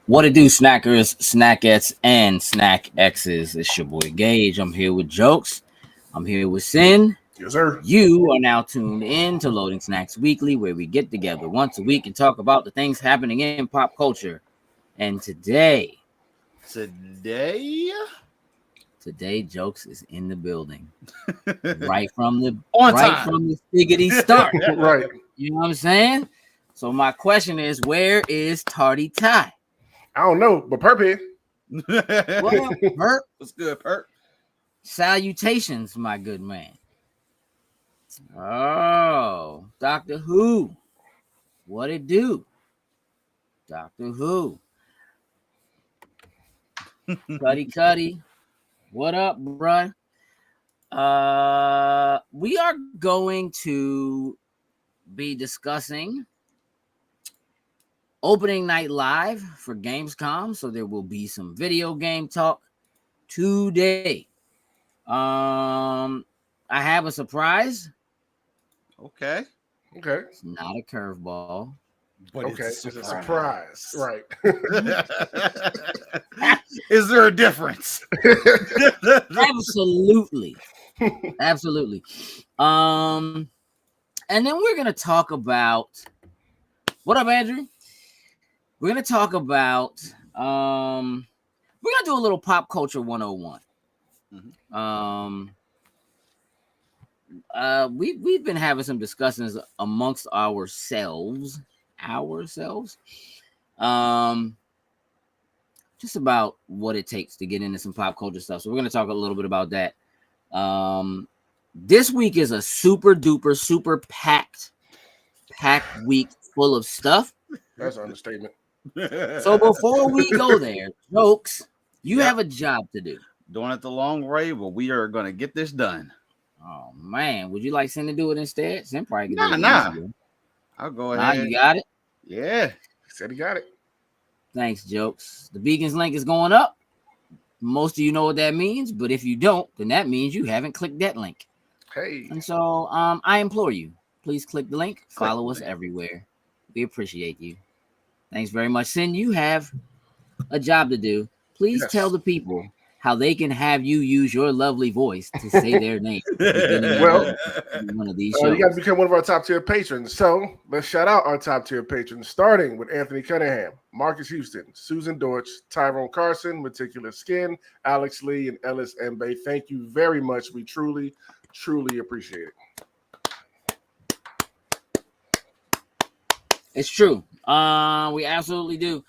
What it do, snackers, snackettes, and snack X's? It's your boy Gage. I'm here with Jokes. I'm here with Sin. Yes, sir. You are now tuned in to Loading Snacks Weekly, where we get together once a week and talk about the things happening in pop culture. And today, Jokes is in the building, right from the stiggity start. Right. You know what I'm saying? So my question is, where is Tardy Ty? I don't know, but Perp here. What up, Perp? What's good, Perp? Salutations, my good man. Oh, Doctor Who. What it do? Doctor Who. Cuddy. What up, bruh? We are going to be discussing opening night live for Gamescom, so there will be some video game talk today. I have a surprise. Okay. It's not a curveball. But it's a surprise. Right. Is there a difference? Absolutely. And then we're gonna talk about what up, Andrew? We're gonna talk about we're gonna do a little pop culture 101. We've been having some discussions amongst ourselves, just about what it takes to get into some pop culture stuff. So we're gonna talk a little bit about that. This week is a super packed week full of stuff. That's an understatement. So before we go there, Jokes, you have a job to do. Doing it the long way, but we are going to get this done. Oh, man. Would you like Sin to do it instead? Sin probably Nah. easier. I'll go ahead. You got it? Yeah. He said he got it. Thanks, Jokes. The Beacons link is going up. Most of you know what that means, but if you don't, then that means you haven't clicked that link. Hey. And so I implore you, please click the link. Follow us everywhere. We appreciate you. Thanks very much. Sin, you have a job to do. Please tell the people how they can have you use your lovely voice to say their name. Well, one of these shows. You got to become one of our top tier patrons. So let's shout out our top tier patrons, starting with Anthony Cunningham, Marcus Houston, Susan Dortch, Tyrone Carson, Meticulous Skin, Alex Lee, and Ellis Mbaye. Thank you very much. We truly appreciate it. It's true. We absolutely do.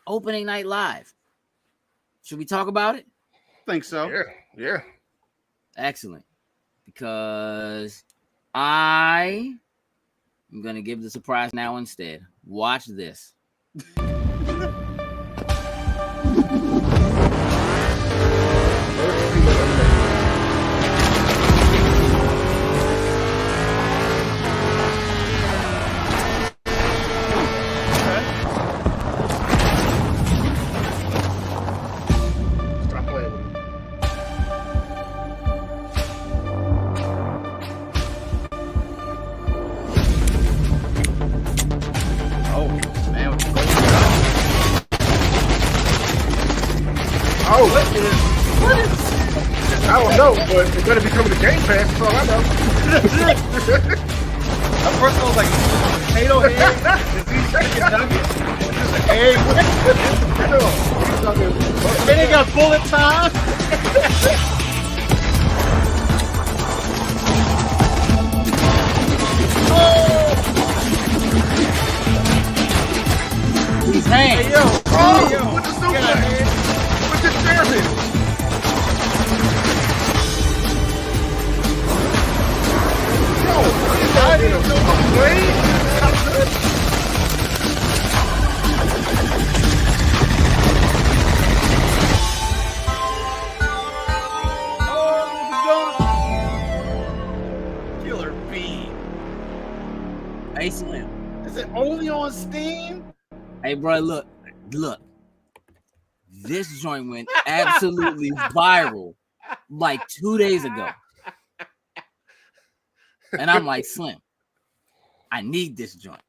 Opening night live. Should we talk about it? Think so. Yeah. Excellent. Because I am going to give the surprise now instead. Watch this. I don't know, but it's going to be coming to Game Pass. That's all I know. At first, I was like, potato head. Is he chicken nugget? Is this an egg? And they got bullet time. He's hanging. Hey, yo. With the suplex. With the chairman. Killer Bee. Hey, Slim. Is it only on Steam? Hey, bro, look. This joint went absolutely viral like 2 days ago. And I'm like, Slim, I need this joint.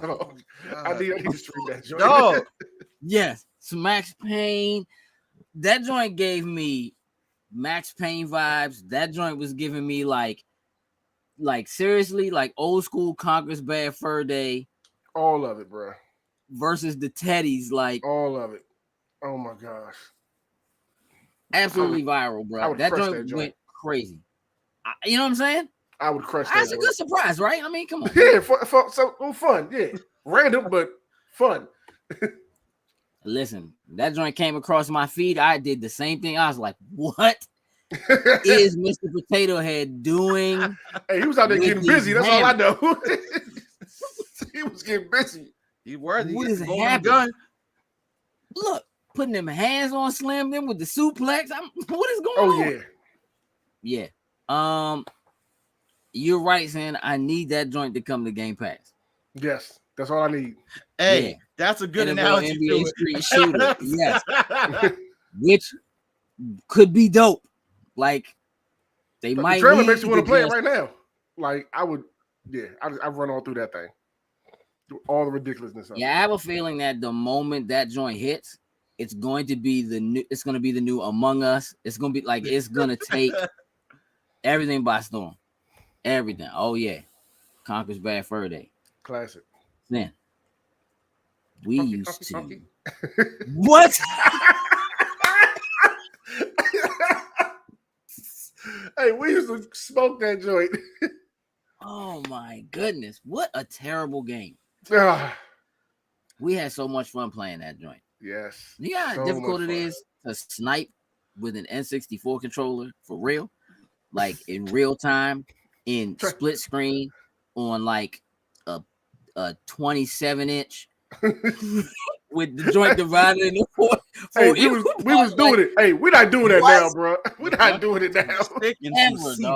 Dog, I need to stream that joint. Dog. Yes, some Max Payne. That joint gave me Max Payne vibes. That joint was giving me like seriously, like old school Conker's Bad Fur Day. All of it, bro. Versus the Teddies, like all of it. Oh my gosh. Absolutely viral, bro. That joint went crazy. You know what I'm saying? I would crush that. That's a good surprise, right? I mean, come on. Yeah, fun. Yeah, random but fun. Listen, that joint came across my feed. I did the same thing. I was like, "What is Mr. Potato Head doing?" Hey, he was out there getting busy. That's all I know. He was getting busy. He worthy. What is happening? Look, putting them hands on Slim them with the suplex. What is going on? Oh yeah. You're right, saying I need that joint to come to Game Pass. Yes, that's all I need. Hey, yeah. That's a good analogy. NBA Street Shooter, yes, which could be dope. Like they might. The trailer makes you want to play it right now. Like I would, I run all through that thing, through all the ridiculousness of it. Yeah, I have a feeling that the moment that joint hits, it's going to be the new. It's going to be the new Among Us. It's going to be like it's going to take everything by storm. Everything. Oh yeah, Conker's Bad Fur Day. Classic. Then we used to. What? Hey, we used to smoke that joint. Oh my goodness! What a terrible game. We had so much fun playing that joint. Yes. You know how difficult it is to snipe with an N64 controller for real, like in real time. In split screen on like a 27-inch with the joint divided into four. Hey, we was doing it. Hey, we're not doing that now, bro. We're not doing it now.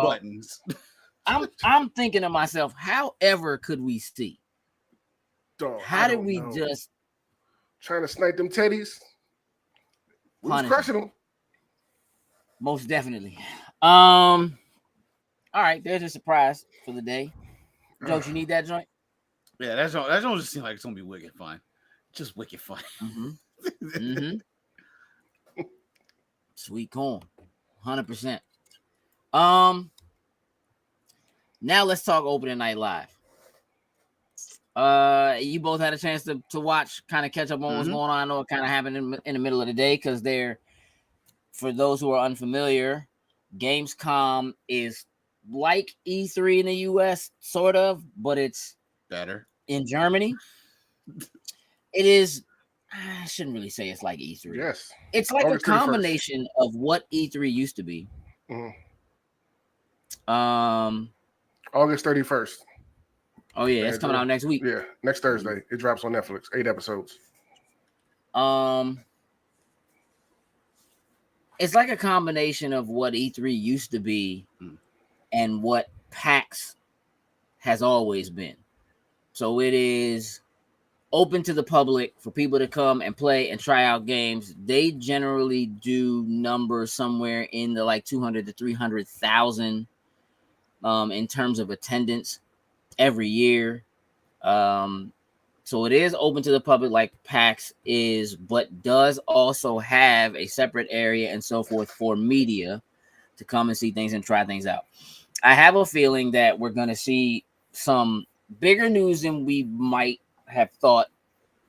Buttons. I'm thinking to myself, however could we see? Dog, how did we just trying to snipe them teddies? We was crushing them. Most definitely. All right, there's a surprise for the day. Jokes, you need that joint? Yeah, that joint just seems like it's gonna be wicked fun. Just wicked fun. Sweet corn, 100%. Now let's talk opening night live. You both had a chance to watch, kind of catch up on what's going on. I know it kind of happened in the middle of the day because for those who are unfamiliar, Gamescom is like E3 in the US, sort of, but it's better in Germany. It is. I shouldn't really say it's like E3. Yes, it's like August a combination 31st. Of what E3 used to be. August 31st. Oh yeah, it's coming out next week. Yeah, next Thursday. It drops on Netflix. 8 episodes. It's like a combination of what E3 used to be and what PAX has always been. So it is open to the public for people to come and play and try out games. They generally do numbers somewhere in the like 200 to 300,000 in terms of attendance every year. So it is open to the public like PAX is, but does also have a separate area and so forth for media to come and see things and try things out. I have a feeling that we're going to see some bigger news than we might have thought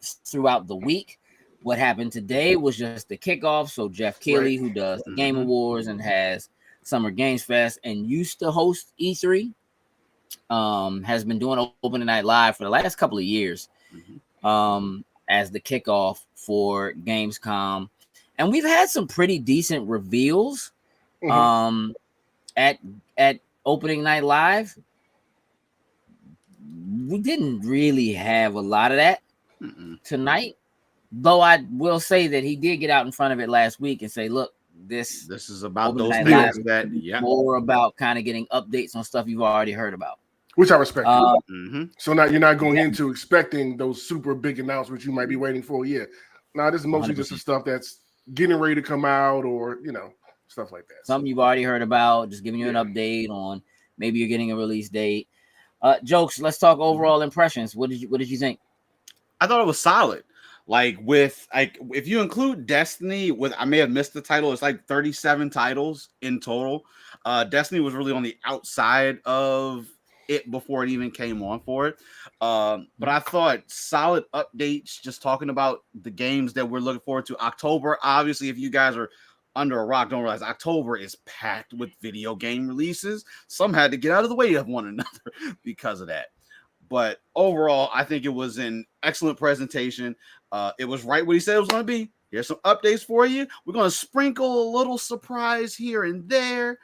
throughout the week. What happened today was just the kickoff. So Jeff Keighley, who does the Game Awards and has Summer Games Fest and used to host E3, has been doing Opening Night Live for the last couple of years as the kickoff for Gamescom. And we've had some pretty decent reveals at Opening Night Live. We didn't really have a lot of that tonight, though I will say that he did get out in front of it last week and say, look, this is about those things that more about kind of getting updates on stuff you've already heard about. Which I respect. So now you're not going into expecting those super big announcements you might be waiting for. Yeah. Now this is mostly 100%. Just the stuff that's getting ready to come out or, stuff like that. Something you've already heard about, just giving you an update on maybe you're getting a release date. Jokes. Let's talk overall impressions. What did you think? I thought it was solid. Like if you include Destiny, with I may have missed the title. It's like 37 titles in total. Destiny was really on the outside of it before it even came on for it. But I thought solid updates. Just talking about the games that we're looking forward to. October, obviously, if you guys are under a rock, don't realize October is packed with video game releases. Some had to get out of the way of one another because of that. But overall, I think it was an excellent presentation. It was right what he said it was going to be. Here's some updates for you. We're going to sprinkle a little surprise here and there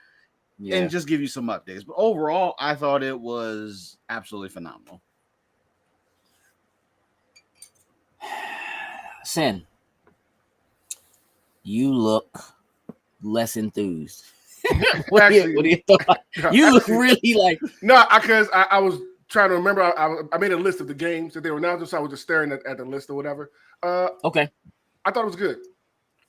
and just give you some updates. But overall, I thought it was absolutely phenomenal. Sin, you look less enthused. What are your thoughts? You look really like... No, because I was trying to remember. I made a list of the games that they were announcing, so I was just staring at the list or whatever. Okay. I thought it was good.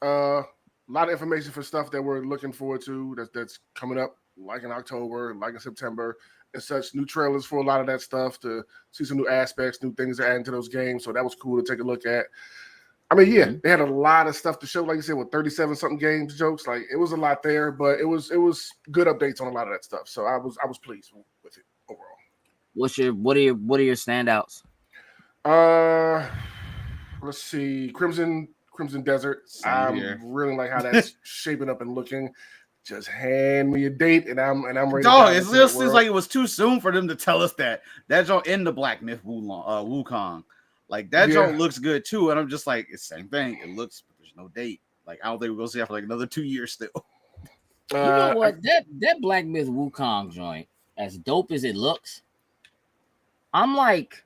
A lot of information for stuff that we're looking forward to that's coming up, like in October, like in September, and such. New trailers for a lot of that stuff to see some new aspects, new things to add into those games. So that was cool to take a look at. I mean, they had a lot of stuff to show, like you said, with 37 something games, Jokes. Like it was a lot there, but it was good updates on a lot of that stuff. So I was pleased with it overall. What are your standouts? Let's see, Crimson Desert. Really like how that's shaping up and looking. Just hand me a date, and I'm ready. Dog, it just seems like it was too soon for them to tell us that joint in the Black Myth Wukong. Like that joint looks good too, and I'm just like, it's the same thing. It looks, but there's no date. Like I don't think we're gonna see that for like another 2 years still. You know what? That Black Myth Wukong joint, as dope as it looks, I'm like,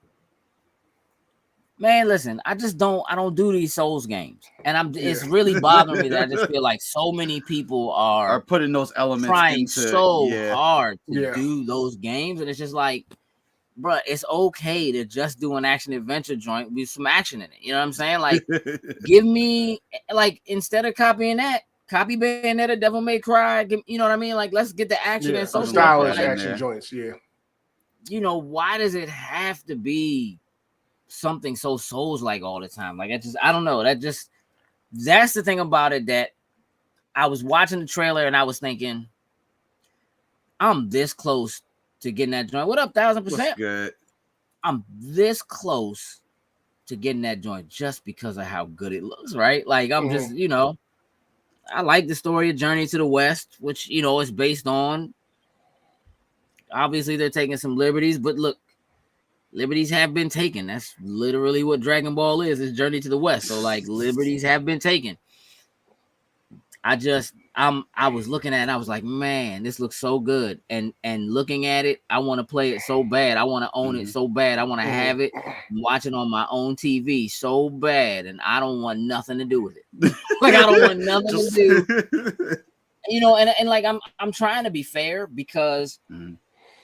man, listen, I don't do these Souls games, and it's really bothering me that I just feel like so many people are putting those elements trying so hard to do those games, and it's just like, bruh, it's okay to just do an action adventure joint with some action in it. You know what I'm saying? Like, give me, like, instead of copying that, copy Bayonetta, Devil May Cry. You know what I mean? Like, let's get the action and so stylish action joints. Yeah. You know, why does it have to be something so Souls-like all the time? Like, I don't know. That's the thing about it, that I was watching the trailer and I was thinking, I'm this close to getting that joint. What up, 1000%? Good. I'm this close to getting that joint just because of how good it looks, right? Like, I'm just, you know, I like the story of Journey to the West, which, you know, is based on, obviously they're taking some liberties, but look, liberties have been taken. That's literally what Dragon Ball is Journey to the West. So, like, liberties have been taken. I was looking at it, and I was like, man, this looks so good. And looking at it, I want to play it so bad. I want to own it so bad. I want to have it, watch it on my own TV so bad, and I don't want nothing to do with it. Like, I don't want nothing to do. You know, and like I'm trying to be fair, because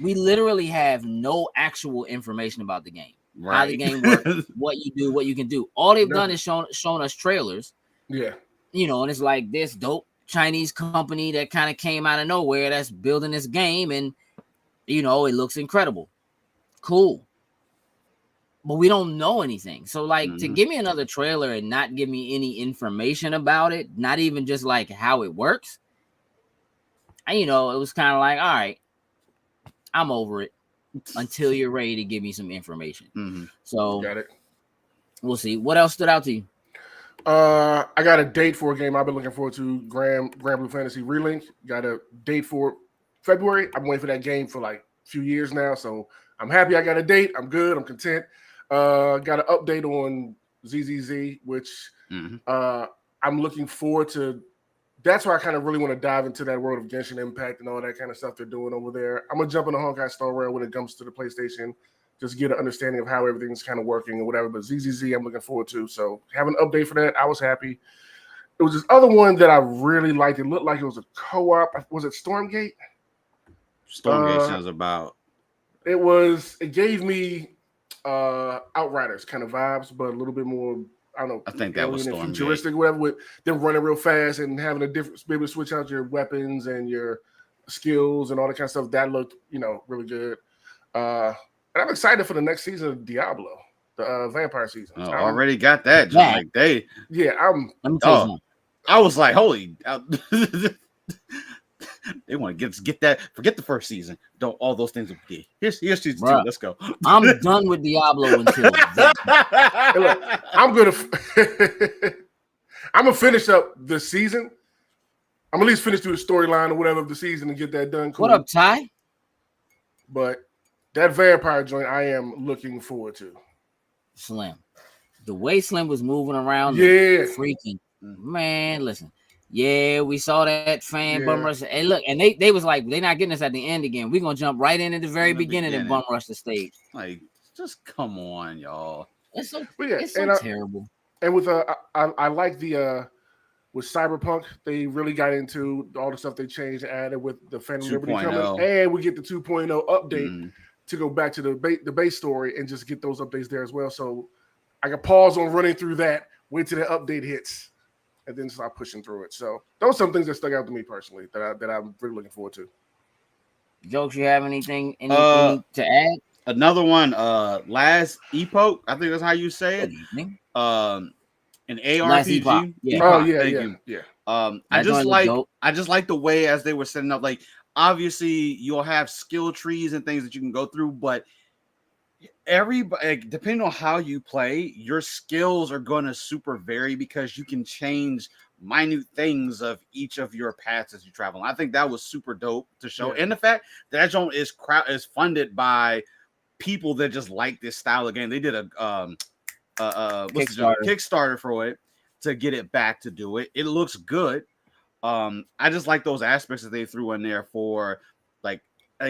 we literally have no actual information about the game. Right. How the game works, what you do, what you can do. All they've done is shown us trailers. Yeah. You know, and it's like this dope Chinese company that kind of came out of nowhere that's building this game, and, you know, it looks incredible. Cool. But we don't know anything. So, like, to give me another trailer and not give me any information about it, not even just, like, how it works, you know, it was kind of like, all right, I'm over it until you're ready to give me some information. So, got it. We'll see. What else stood out to you? I got a date for a game I've been looking forward to, Grand Blue Fantasy Relink. Got a date for February. I've been waiting for that game for like a few years now, so I'm happy I got a date. I'm good. I'm content. Got an update on ZZZ, which I'm looking forward to. That's why I kind of really want to dive into that world of Genshin Impact and all that kind of stuff they're doing over there. I'm going to jump in the Honkai Star Rail when it comes to the PlayStation, just get an understanding of how everything's kind of working and whatever. But ZZZ, I'm looking forward to. So have an update for that. I was happy. It was this other one that I really liked. It looked like it was a co-op. Was it Stormgate? Stormgate sounds about. It gave me Outriders kind of vibes, but a little bit more, I don't know. I think that was Stormgate. Futuristic, whatever, with them running real fast and having a different, be able to switch out your weapons and your skills and all that kind of stuff. That looked, you know, really good. And I'm excited for the next season of Diablo, the vampire season. Oh, already got that. Just like they. Yeah, Let me tell you something. I was like, holy. They want to get that. Forget the first season. Don't all those things. Here's season 2. Let's go. I'm done with Diablo until then. Hey, look, I'm gonna finish up the season. I'm at least finish through the storyline or whatever of the season and get that done. Cool. What up, Ty? But that vampire joint, I am looking forward to. Slim, the way Slim was moving around, freaking man. Listen, we saw that fan bum rush. Hey, look, and they was like, they're not getting us at the end again. We're gonna jump right in at the very beginning and bum rush the stage. Like, just come on, y'all. It's so terrible. And with I like the with Cyberpunk, they really got into all the stuff they changed and added with the Phantom Liberty coming, and we get the 2.0 update to go back to the base story and just get those updates there as well. So I can pause on running through that, wait till the update hits, and then start pushing through it. So those are some things that stuck out to me personally that I'm really looking forward to. Jokes, you have anything to add? Another one, Last Epoch, I think that's how you say it. Good evening. An ARPG. I just like the way as they were setting up. Like, obviously, you'll have skill trees and things that you can go through, but everybody, depending on how you play, your skills are going to super vary because you can change minute things of each of your paths as you travel. And I think that was super dope to show, and the fact that joint is funded by people that just like this style of game. They did a Kickstarter for it to get it back to do it. It looks good. I just like those aspects that they threw in there for like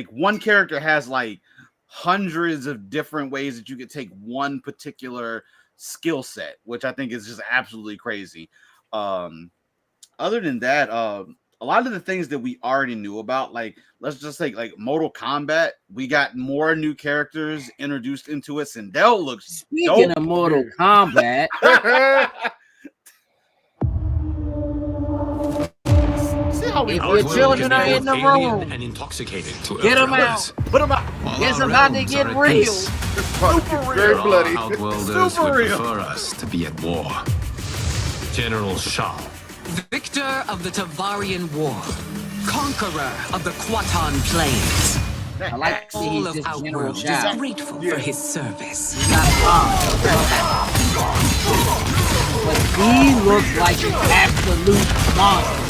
one character has like hundreds of different ways that you could take one particular skill set, which I think is just absolutely crazy. Other than that, a lot of the things that we already knew about, like let's just take like Mortal Kombat, we got more new characters introduced into it. Sindel looks Speaking of Mortal Kombat. See how we if your children are in the room and intoxicated to get them out. Put them out. It's about to get real. Super real. Very bloody. Outworlders would prefer us to be at war. General Shao, Victor of the Tavarian War, conqueror of the Quatan Plains. I like to see All he's of just General Outworld Shao. is grateful for his service. But he looks like an absolute monster.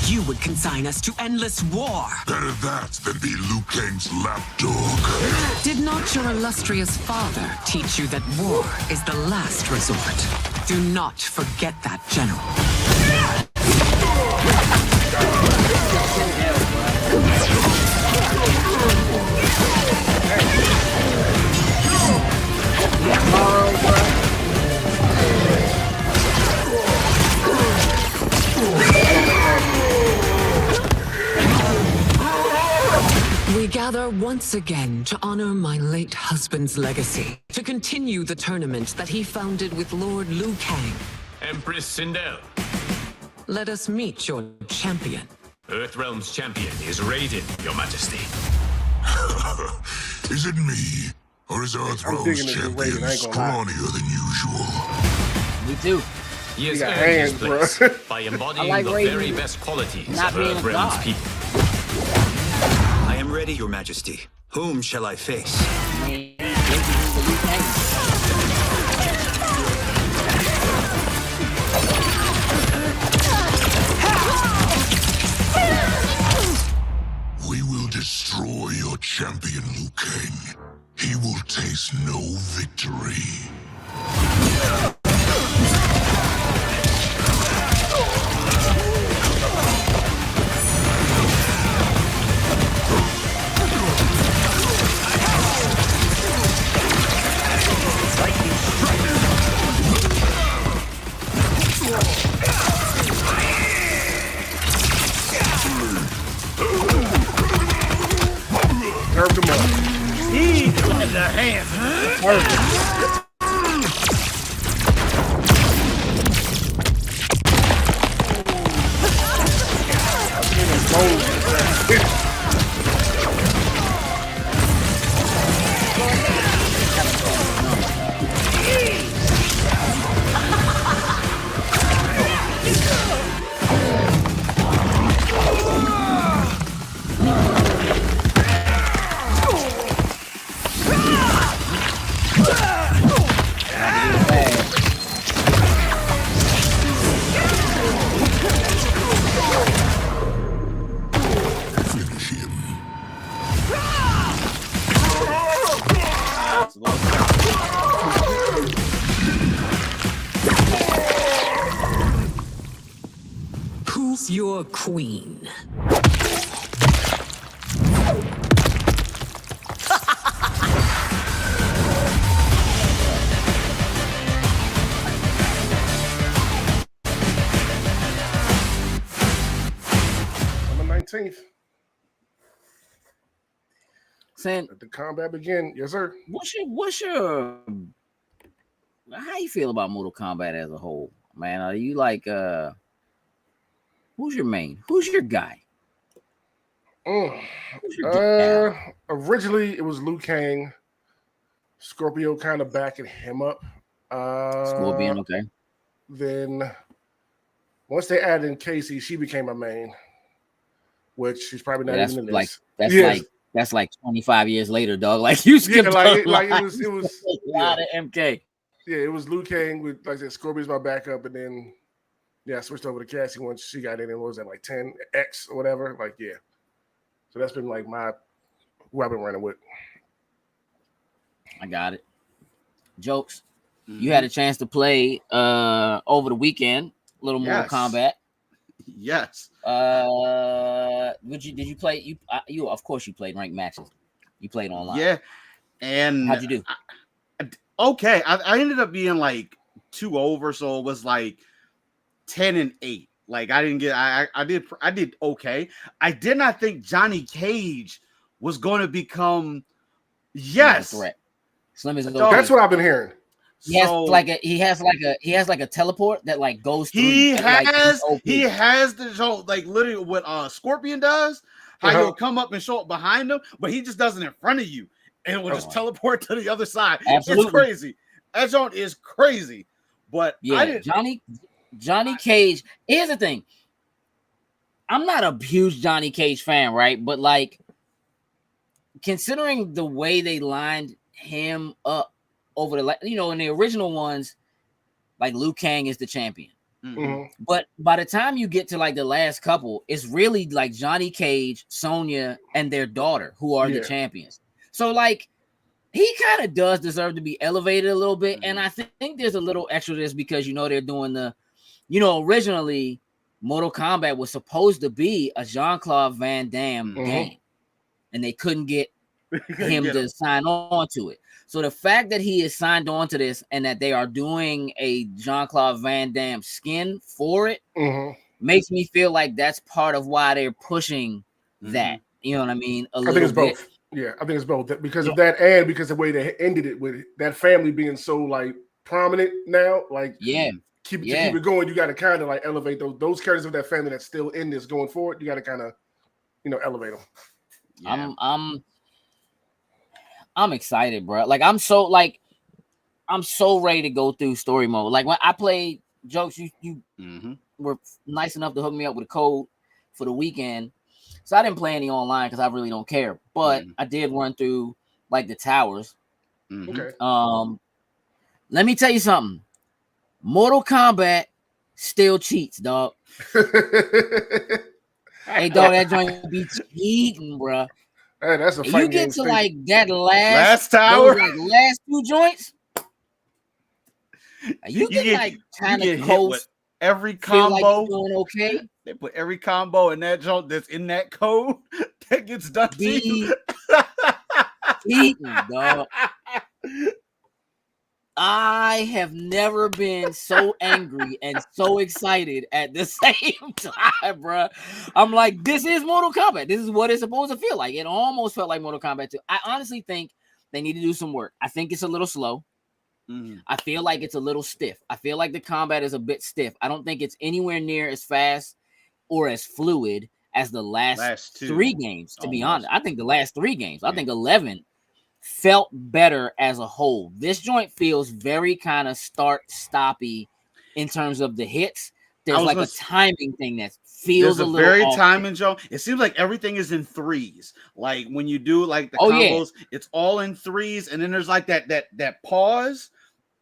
You would consign us to endless war. Better that than be Liu Kang's lapdog. Did not your illustrious father teach you that war is the last resort? Do not forget that, General. We gather once again to honor my late husband's legacy, to continue the tournament that he founded with Lord Liu Kang. Empress Sindel, Let us meet your champion. Earthrealm's champion is raided, Your Majesty. Is it me? Or is Earthrealm's champion scrawnier than usual? Me too. He has got earned his hands, place by embodying like the Raiden very best qualities not of being a Earthrealm's god. people. I am ready, Your Majesty. Whom shall I face? Man, the Liu Kang. We will destroy your champion, Liu Kang. He will taste no victory. Curved him up. He in the hand. Finish him. Who's your queen? Summer 19th. Saying, Let the combat begin. Yes, sir. what's your how you feel about Mortal Kombat as a whole, man? Are you like who's your main? Who's your guy? Who's your gal? Originally it was Liu Kang. Scorpio kind of backing him up. Scorpion, okay. Then once they added in Casey, she became my main, which she's probably not That's even in like this. that's like 25 years later, dog. Like you skipped like a it was a lot of MK. Yeah, it was Liu Kang with, like I said, Scorpion's my backup, and then I switched over to Cassie once she got in. And what was that, like 10X or whatever? Like, yeah. So that's been like who I've been running with. I got it. Jokes. You had a chance to play over the weekend, a little Mortal Kombat. Yes. Did you play? You of course you played ranked matches. You played online. Yeah. And how'd you do? Okay, I ended up being like 2 over, so it was like 10-8. Like I didn't get. I did okay. I did not think Johnny Cage was going to become a threat. Slim as that's what I've been hearing. He has like a teleport that like goes through. He has the show like literally what Scorpion does. How he'll come up and show up behind him, but he just does it in front of you, and it will just teleport to the other side. Absolutely. It's crazy. That joint is crazy. But yeah, Johnny Cage. Here's the thing. I'm not a huge Johnny Cage fan, right? But like, considering the way they lined him up over the, in the original ones, like Liu Kang is the champion. Mm-hmm. But by the time you get to like the last couple, it's really like Johnny Cage, Sonya, and their daughter who are the champions. So like, he kind of does deserve to be elevated a little bit. And I think there's a little extra to this because, they're doing the, originally Mortal Kombat was supposed to be a Jean-Claude Van Damme game. And they couldn't get him to sign on to it. So the fact that he is signed on to this and that they are doing a Jean-Claude Van Damme skin for it makes me feel like that's part of why they're pushing that. You know what I mean? I think it's both. Yeah, I think it's both because of that and because of the way they ended it with that family being so like prominent now. Like, keep it going. You got to kind of like elevate those characters of that family that's still in this going forward. You got to kind of, elevate them. Yeah. I'm excited, bro. Like I'm so ready to go through story mode. Like when I played Jokes, you were nice enough to hook me up with a code for the weekend. So I didn't play any online because I really don't care. But I did run through like the towers. Okay. Let me tell you something. Mortal Kombat still cheats, dog. Hey, dog, that joint be cheating, bro. Hey, that's a fight. You get to like that last tower, like last 2 joints. You get like kind of coast. Every combo, like doing okay. They put every combo in that joint that's in that code that gets done to you. Cheating, dog. I have never been so angry and so excited at the same time, bro. I'm like, this is Mortal Kombat. This is what it's supposed to feel like. It almost felt like Mortal Kombat 2. I honestly think they need to do some work. I think it's a little slow. I feel like it's a little stiff. I feel like the combat is a bit stiff. I don't think it's anywhere near as fast or as fluid as the last 3 games, to be honest. I think the last 3 games, I think 11 felt better as a whole. This joint feels very kind of start-stoppy in terms of the hits, there's like a timing thing that feels there's a a little very off. timing, Joe. It seems like everything is in threes. Like when you do like the combos, it's all in threes, and then there's like that pause.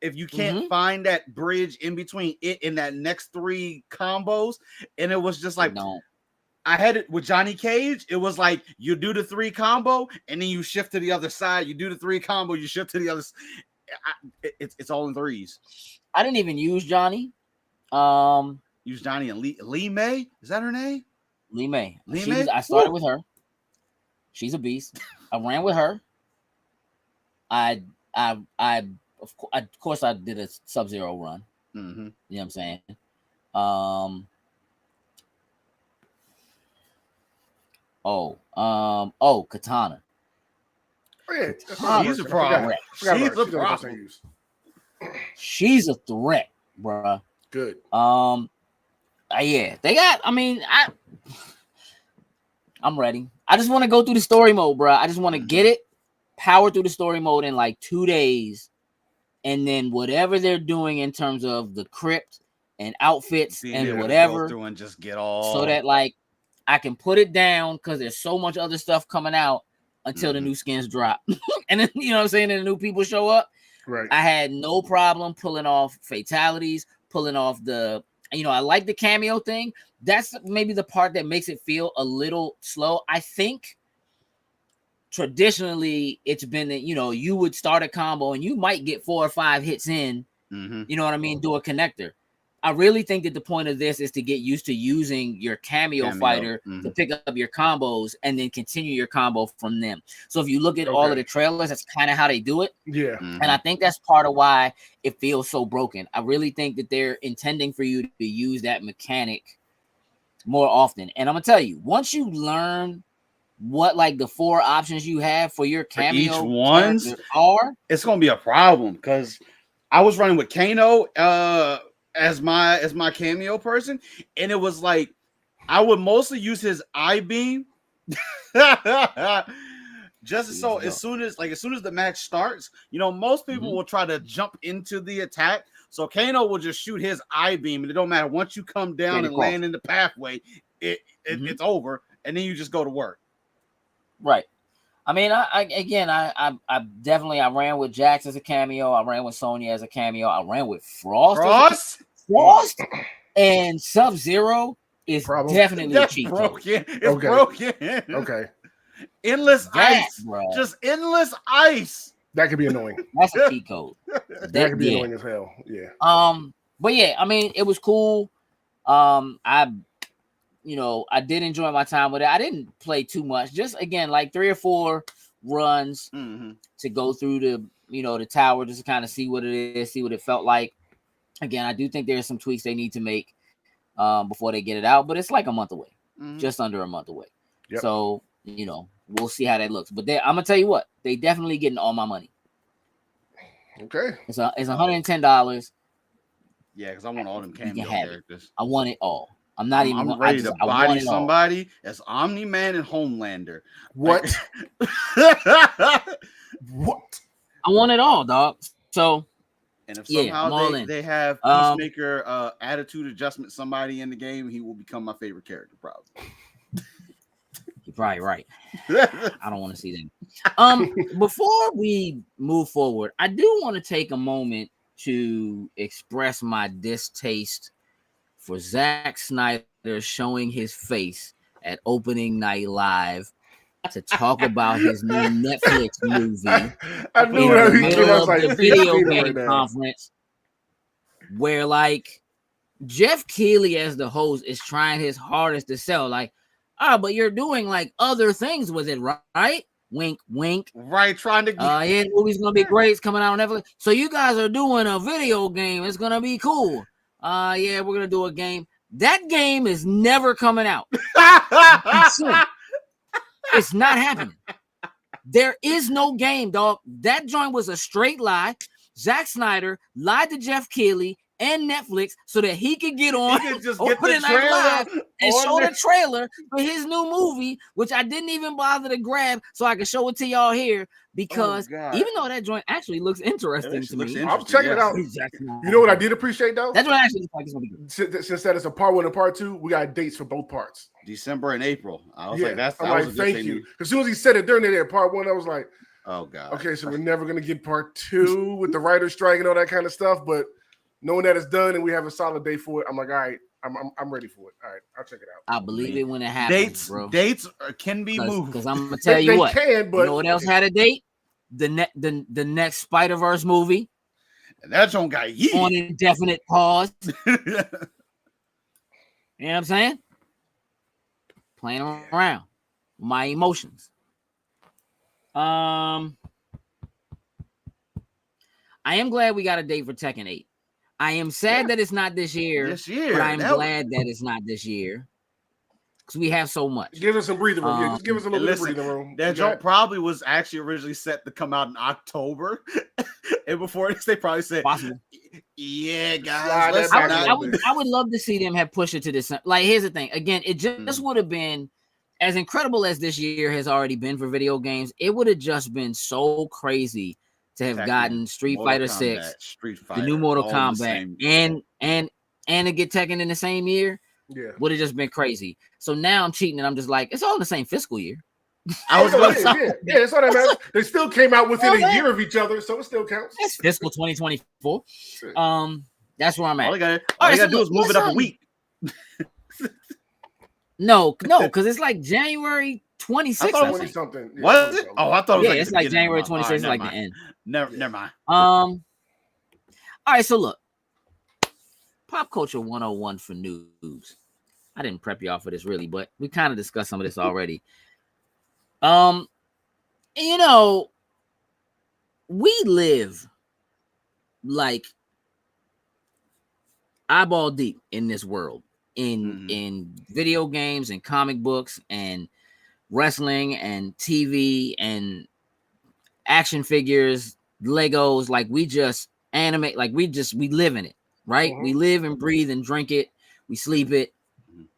If you can't find that bridge in between it and that next three combos, and it was just like I had it with Johnny Cage. It was like you do the 3 combo and then you shift to the other side. You do the 3 combo, you shift to the other. It's all in threes. I didn't even use Johnny. Use Johnny and Lee May. Is that her name? Lee May. May? I started with her. She's a beast. I ran with her. Of course, I did a Sub-Zero run. Mm-hmm. You know what I'm saying? Katana. Oh, yeah. She's a problem. She's a problem. She's a threat, bruh. Good. Yeah, they got. I mean, I'm ready. I just want to go through the story mode, bruh. I just want to get it, power through the story mode in like 2 days, and then whatever they're doing in terms of the crypt and outfits and whatever, and just get all so that like I can put it down because there's so much other stuff coming out until the new skins drop, and then you know what I'm saying, and the new people show up. Right. I had no problem pulling off fatalities, pulling off the. I like the cameo thing. That's maybe the part that makes it feel a little slow. I think traditionally it's been that, you would start a combo and you might get 4 or 5 hits in, you know what I mean? Do a connector. I really think that the point of this is to get used to using your cameo fighter to pick up your combos and then continue your combo from them. So if you look at all of the trailers, that's kind of how they do it. Yeah. And I think that's part of why it feels so broken. I really think that they're intending for you to use that mechanic more often. And I'm going to tell you, once you learn what like the 4 options you have for your cameo each ones are, it's going to be a problem because I was running with Kano, as my cameo person, and it was like I would mostly use his I beam just so as soon as the match starts, most people will try to jump into the attack, so Kano will just shoot his I beam, and it don't matter, once you come down and land in the pathway, it's over, and then you just go to work. Right. I mean, I definitely ran with Jax as a cameo. I ran with Sonya as a cameo. I ran with Frost and Sub-Zero is definitely cheap. Broken. It's broken. Okay. Endless ice, bro. Just endless ice. That could be annoying. That's a cheat code. That could be annoying as hell. Yeah. But yeah, I mean, it was cool. I did enjoy my time with it. I didn't play too much. Just again, like 3 or 4 runs to go through the tower, just to kind of see what it is, see what it felt like. Again, I do think there's some tweaks they need to make before they get it out, but it's like a month away, just under a month away. Yep. So, we'll see how that looks. But I'm gonna tell you what, they definitely getting all my money. Okay. It's $110. Yeah, because I want all them cameo characters. I want it all. I'm not even. I'm ready to body somebody as Omni-Man and Homelander. What? What? I want it all, dog. So. And if somehow they have Peacemaker attitude adjustment somebody in the game, he will become my favorite character, probably. You're probably right. I don't want to see that. Before we move forward, I do want to take a moment to express my distaste for Zack Snyder showing his face at opening night live to talk about his new Netflix movie. I knew that he came out like the video game conference, where like Jeff Keighley as the host is trying his hardest to sell, like, but you're doing like other things with it, right? Wink, wink. Right, trying to the movie's gonna be great. It's coming out on Netflix. So you guys are doing a video game. It's gonna be cool. Yeah, we're gonna do a game. That game is never coming out. It's not happening. There is no game, dog. That joint was a straight lie. Zack Snyder lied to Jeff Keighley and Netflix so that he could get on He could just Open get the Night Live trailer and on show there. the trailer for his new movie, which I didn't even bother to grab so I could show it to y'all here because God. even though that joint actually looks interesting to me, I'm checking it out. You You know what I did appreciate though? That joint actually looks like it's gonna be good. Since that is a part 1 and part 2, we got dates for both parts. December and April. I was Yeah, like, that's I'm that was like, a good thank thing. you. As soon as he said it during there, part 1, I was like, Oh God. okay, so we're never gonna get part 2 with the writer's strike and all that kind of stuff. But knowing that it's done and we have a solid day for it, I'm like, all right, I'm ready for it. All right, I'll check it out. I believe it when it happens, bro. Dates can be moved. Because I'm gonna tell you They what. can, but you know what else had a date? The next Spider-Verse movie. And that joint got on indefinite pause. You know what I'm saying? Playing around with my emotions. I am glad we got a date for Tekken 8. I am sad that it's not this year. But I am glad that it's not this year. Because we have so much. Give us some breathing room. Just give us a little bit of breathing room. That joint probably was actually originally set to come out in October. And before this, they probably said, possible. Yeah, guys. I would love to see them have pushed it to this. Like, here's the thing. Again, it just would have been as incredible as this year has already been for video games. It would have just been so crazy to have gotten Street Fighter 6, the new Mortal Kombat, and to get Tekken in the same year. Yeah, would have just been crazy. So now I'm cheating, and I'm just like, it's all in the same fiscal year. I was going to say, yeah, it's all that matters. They still came out within a year of each other, so it still counts. It's fiscal 2024. That's where I'm at. All you gotta do is move it up a week. No, because it's like January 26th. I thought something. Yeah, what is it? Oh, I thought it was it's like January 26th, like the end. Never mind. All right, so look. Pop culture 101 for noobs. I didn't prep y'all for this really, but we kind of discussed some of this already. You know, we live like eyeball deep in this world, in video games and comic books and wrestling and TV and action figures, Legos. Like we just animate, like we live in it. Right? We live and breathe and drink it. We sleep it.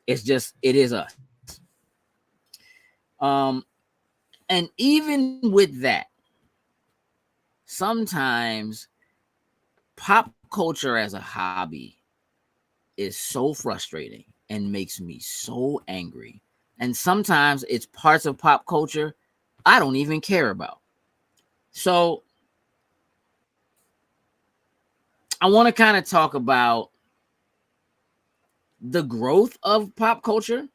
It is us. And even with that, sometimes pop culture as a hobby is so frustrating and makes me so angry. And sometimes it's parts of pop culture I don't even care about. So I want to kind of talk about the growth of pop culture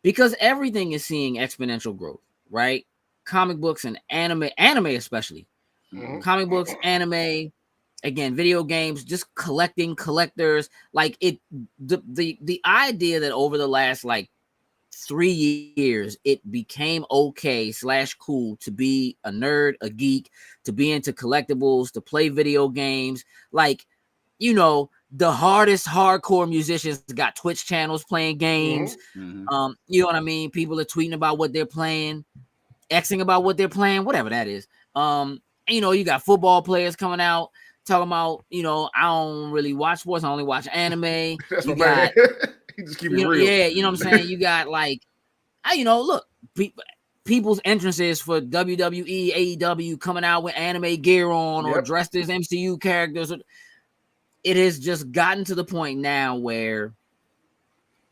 because everything is seeing exponential growth, right? Comic books and anime especially. Comic books, anime, again, video games, just collectors. Like the idea that over the last like 3 years, it became okay / cool to be a nerd, a geek, to be into collectibles, to play video games. Like, you know, the hardest hardcore musicians got Twitch channels playing games. You know what I mean? People are tweeting about what they're playing, Xing about what they're playing, whatever that is. You know, you got football players coming out talking about, you know, I don't really watch sports, I only watch anime. That's you my got, man. He just keep it real. Yeah, you know what I'm saying? You got like, you know, look, people's entrances for WWE, AEW coming out with anime gear on or dressed as MCU characters. It has just gotten to the point now where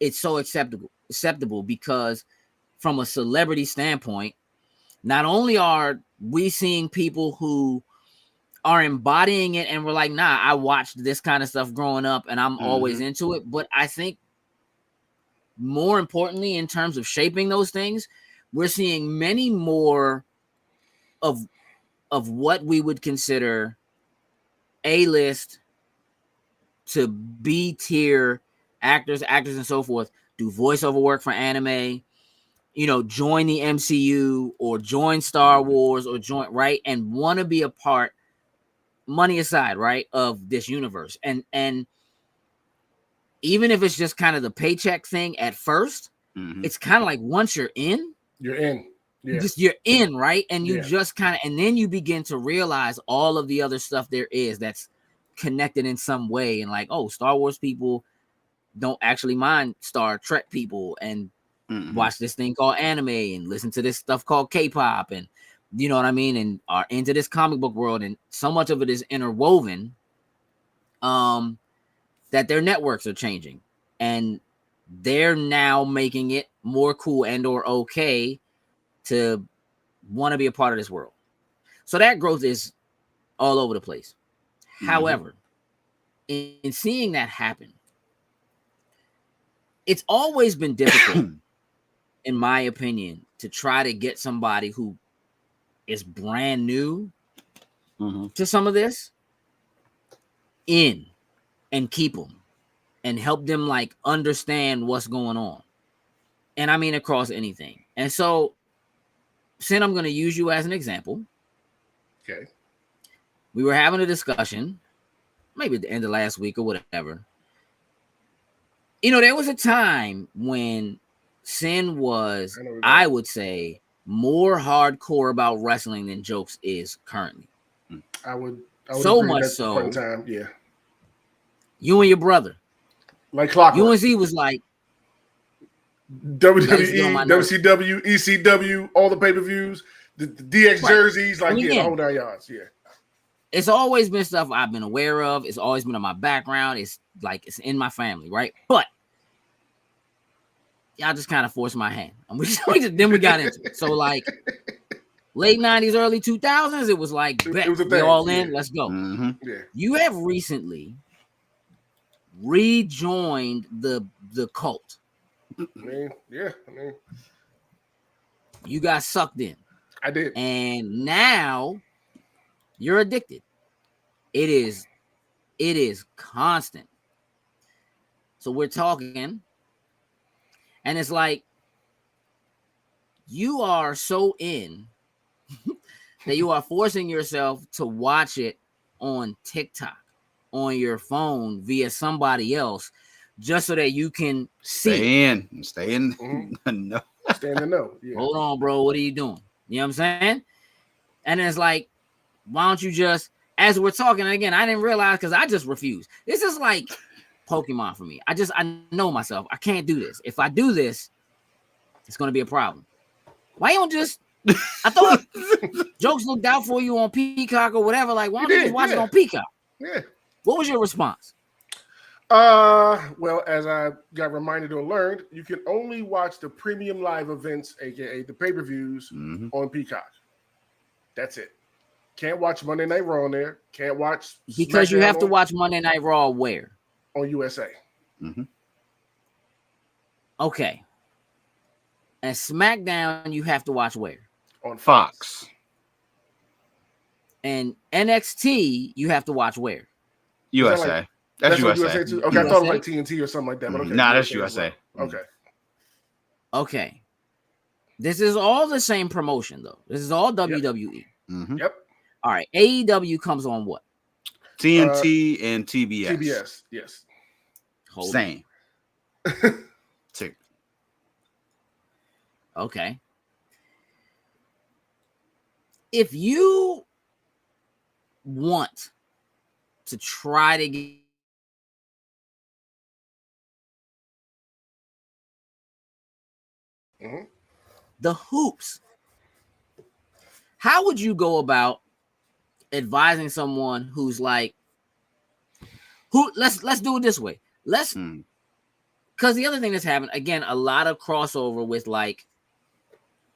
it's so acceptable because from a celebrity standpoint, not only are we seeing people who are embodying it and we're like, nah, I watched this kind of stuff growing up and I'm always into it. But I think more importantly, in terms of shaping those things, we're seeing many more of what we would consider A-list to B-tier actors and so forth do voiceover work for anime, you know, join the MCU or join Star Wars or join, right, and want to be a part, money aside, right, of this universe. And even if it's just kind of the paycheck thing at first, it's kind of like once you're in. Yeah. You're in, right? And you just kind of, and then you begin to realize all of the other stuff there is that's connected in some way, and like, oh, Star Wars people don't actually mind Star Trek people, and watch this thing called anime, and listen to this stuff called K-pop, and you know what I mean, and are into this comic book world, and so much of it is interwoven, that their networks are changing, and they're now making it more cool and or okay to want to be a part of this world. So that growth is all over the place. However, in seeing that happen, it's always been difficult, in my opinion, to try to get somebody who is brand new to some of this in and keep them and help them like understand what's going on. And I mean across anything. And so, Sin, I'm going to use you as an example. Okay. We were having a discussion, maybe at the end of last week or whatever. You know, there was a time when Sin was, I would say, more hardcore about wrestling than Jokes is currently. I would so agree much at that so. point in time, yeah. You and your brother, like clockwork. UNC was like WWE, WCW, ECW, all the pay-per-views, the DX jerseys, like the whole 9 yards, yeah. It's always been stuff I've been aware of. It's always been in my background. It's like it's in my family, right? But y'all just kind of forced my hand. Then we got into it. So like late 90s, early 2000s, it was like, bet, we all in, let's go. Yeah. You have recently rejoined the cult. I mean, you got sucked in. I did. And now you're addicted. It is constant. So we're talking, and it's like you are so in that you are forcing yourself to watch it on TikTok, on your phone via somebody else, just so that you can stay in. No. Stay in the know. Yeah. Hold on, bro. What are you doing? You know what I'm saying? And it's like, why don't you just, as we're talking, and again, I didn't realize because I just refuse. This is like Pokemon for me. I know myself. I can't do this. If I do this, it's going to be a problem. Why you don't just, I thought Jokes looked out for you on Peacock or whatever. Like, why don't you just watch it on Peacock? Yeah. What was your response? Well, as I got reminded or learned, you can only watch the premium live events, aka the pay-per-views, on Peacock. That's it. Can't watch Monday Night Raw on there. Can't watch because you have to watch Monday Night Raw where? On USA. Okay. And SmackDown you have to watch where? On Fox. And NXT you have to watch where? USA. That's USA. Too? Okay, USA? I thought it was like TNT or something like that. But okay, nah, that's USA. Okay. Okay. This is all the same promotion, though. This is all WWE. Yep. All right. AEW comes on what? TNT and TBS. TBS, yes. Same. Okay. If you want to try to get the hoops, how would you go about advising someone who's like, let's do it this way. Because the other thing that's happened, again, a lot of crossover with, like,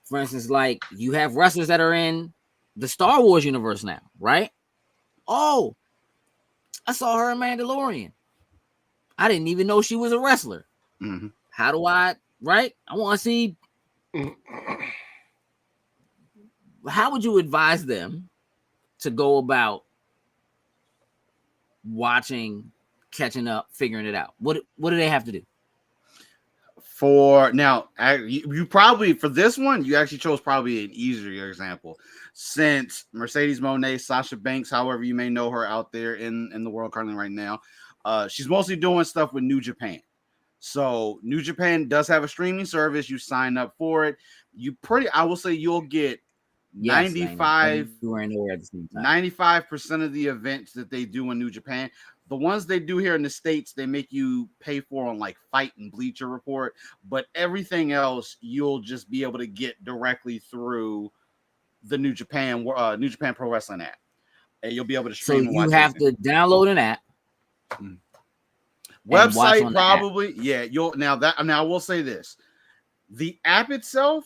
for instance, like you have wrestlers that are in the Star Wars universe now, right? Oh, I saw her in Mandalorian. I didn't even know she was a wrestler. How do I, right? I want to see. How would you advise them to go about watching, catching up, figuring it out? What do they have to do? For now, you probably, for this one, you actually chose probably an easier example, since Mercedes Moné, Sasha Banks, however you may know her out there in the world currently right now, she's mostly doing stuff with New Japan. So New Japan does have a streaming service. You sign up for it. I will say you'll get Yes, Dana, but 95 you weren't nowhere at the same time. 95% of the events that they do in New Japan, the ones they do here in the States, they make you pay for on like Fight and Bleacher Report, but everything else you'll just be able to get directly through the New Japan Pro Wrestling app, and you'll be able to So stream and you watch have everything. to download an app. watch Website on the app. probably, yeah. Now I will say this: the app itself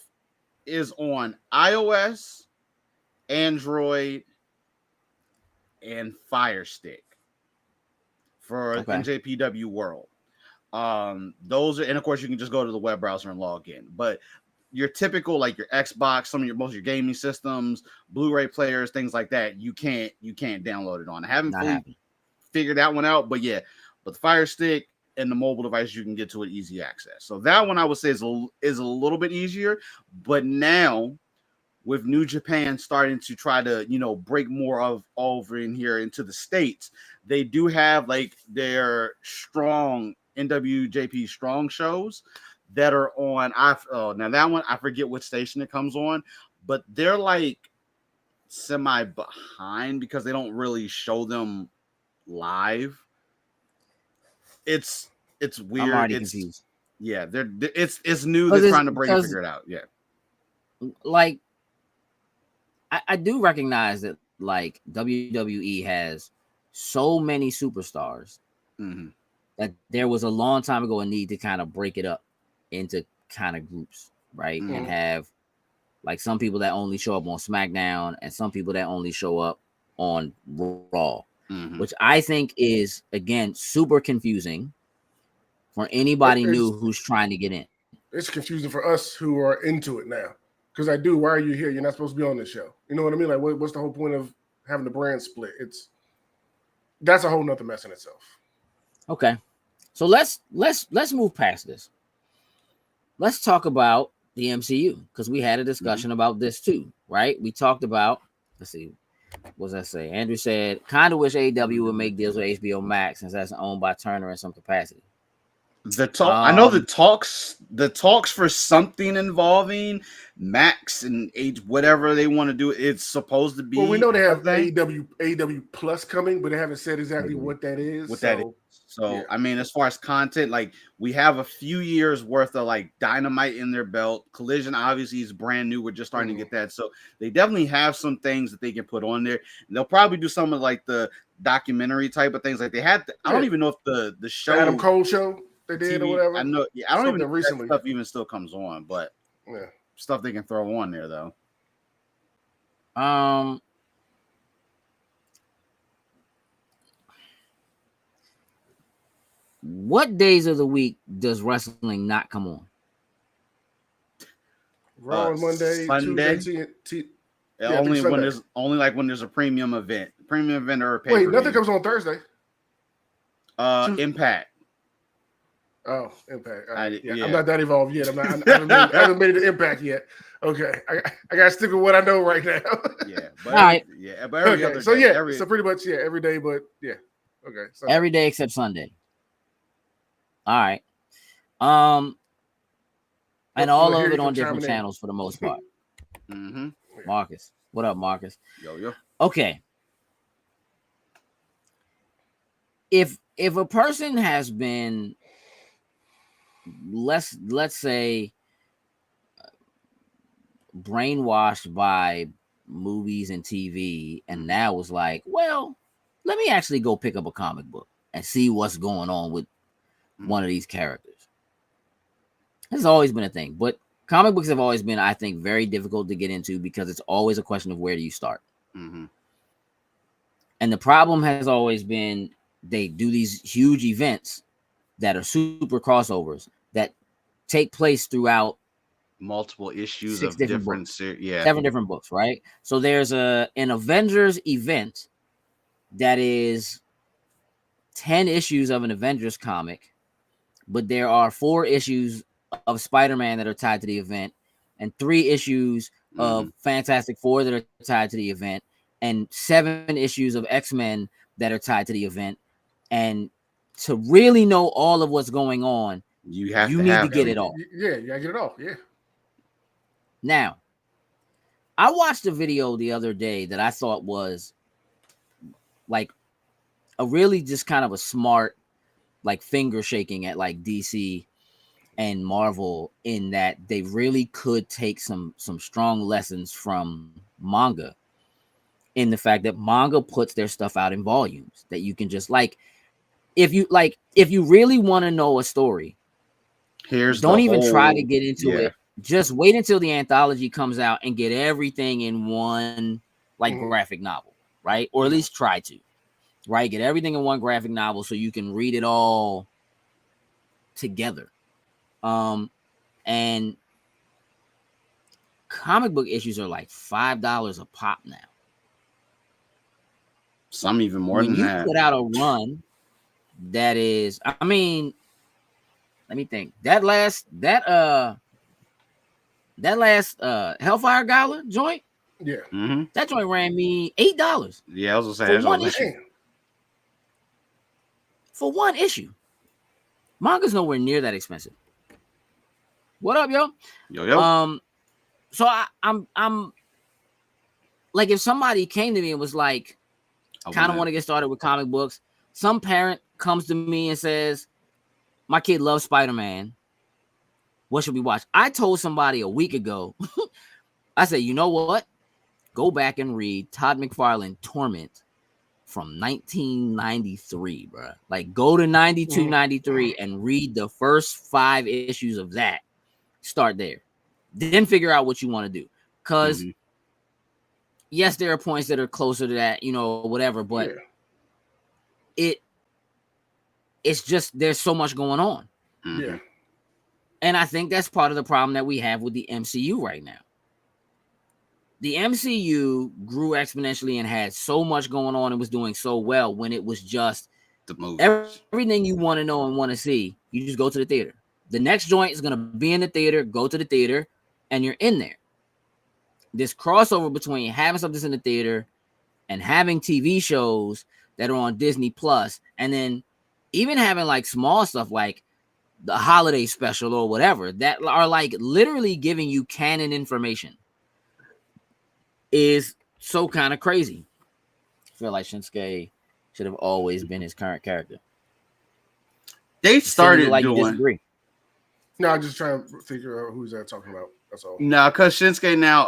is on iOS, Android, and Fire Stick for NJPW World. Those are, and of course you can just go to the web browser and log in. But your typical, like your Xbox, most of your gaming systems, Blu-ray players, things like that, you can't download it on. I haven't fully figured that one out, but yeah, but the Fire Stick and the mobile device, you can get to it easy access. So that one I would say is a little bit easier. But now with New Japan starting to try to, break more of over in here into the States, they do have like their strong NWJP strong shows that are on. Now that one, I forget which station it comes on, but they're like semi behind because they don't really show them live. It's weird. I'm already confused. Yeah, it's new. They're trying to break and figure it out. Yeah. Like, I do recognize that like WWE has so many superstars that there was a long time ago a need to kind of break it up into kind of groups, right? And have like some people that only show up on SmackDown and some people that only show up on Raw, which I think is, again, super confusing for anybody new who's trying to get in. It's confusing for us who are into it now. Because why are you here? You're not supposed to be on this show. You know what I mean? Like, what's the whole point of having the brand split? That's a whole nother mess in itself. Okay, so let's move past this. Let's talk about the MCU, because we had a discussion about this too, right? We talked about, let's see, what does that say? Andrew said, kind of wish AEW would make deals with HBO Max since that's owned by Turner in some capacity. I know the talks for something involving Max and whatever they want to do. It's supposed to be. Well, we know they have AEW Plus coming, but they haven't said exactly what that is. So yeah. I mean, as far as content, like we have a few years worth of like Dynamite in their belt. Collision obviously is brand new. We're just starting to get that. So they definitely have some things that they can put on there. And they'll probably do some of like the documentary type of things. Like they had. I don't even know if the show, Adam Cole show they did TV, or whatever. I know. Yeah, I don't even know recently if that stuff even still comes on, but stuff they can throw on there though. What days of the week does wrestling not come on? Raw on Monday, Sunday. Tuesday, Only when there's a premium event or a pay-per-view. Wait, nothing comes on Thursday. Impact. Oh, Impact. I'm I'm not that involved yet. I haven't made it to Impact yet. Okay, I got to stick with what I know right now. But all right. But every other so day, so pretty much every day, but okay. So. Every day except Sunday. All right. And all of it on different channels for the most part. Marcus, what up, Marcus? Yo. Okay. If a person has been, let's say, brainwashed by movies and TV, and now is like, well, let me actually go pick up a comic book and see what's going on with one of these characters. This has always been a thing, but comic books have always been, I think, very difficult to get into because it's always a question of where do you start. And the problem has always been they do these huge events that are super crossovers that take place throughout multiple issues 6 of different seven different books, right? So there's an Avengers event that is 10 issues of an Avengers comic, but there are 4 issues of Spider-Man that are tied to the event and 3 issues of Fantastic Four that are tied to the event and 7 issues of X-Men that are tied to the event. And to really know all of what's going on, you need to get it all. Yeah, you gotta get it all. Yeah. Now, I watched a video the other day that I thought was like a really just kind of a smart, like finger shaking at like DC and Marvel, in that they really could take some strong lessons from manga, in the fact that manga puts their stuff out in volumes that you can just if you really want to know a story, don't even try to get into it. Just wait until the anthology comes out and get everything in one graphic novel, right? Or at least try to, right? Get everything in one graphic novel so you can read it all together. And comic book issues are like $5 a pop now. Some even more when than you that. put out a run that is, I mean, let me think. That last Hellfire Gala joint, that joint ran me $8. Yeah, I was gonna say for one issue. For one issue. Manga's nowhere near that expensive. What up, yo? Yo. So I'm like, if somebody came to me and was like, kind of want to get started with comic books, some parent comes to me and says, my kid loves Spider-Man, what should we watch? I told somebody a week ago, I said, you know what? Go back and read Todd McFarlane Torment from 1993, bro. Like, go to 92, 93 and read the first 5 issues of that. Start there. Then figure out what you want to do. Because, yes, there are points that are closer to that, whatever, but it's just, there's so much going on. Yeah. And I think that's part of the problem that we have with the MCU right now. The MCU grew exponentially and had so much going on and was doing so well when it was just the movie. Everything you want to know and want to see, you just go to the theater. The next joint is going to be in the theater, go to the theater, and you're in there. This crossover between having something in the theater and having TV shows that are on Disney Plus, and then even having like small stuff like the holiday special or whatever that are like literally giving you canon information, is so kind of crazy. I feel like Shinsuke should have always been his current character. They started like doing. You disagree. No, I'm just trying to figure out who's that talking about. That's all. No, because Shinsuke now,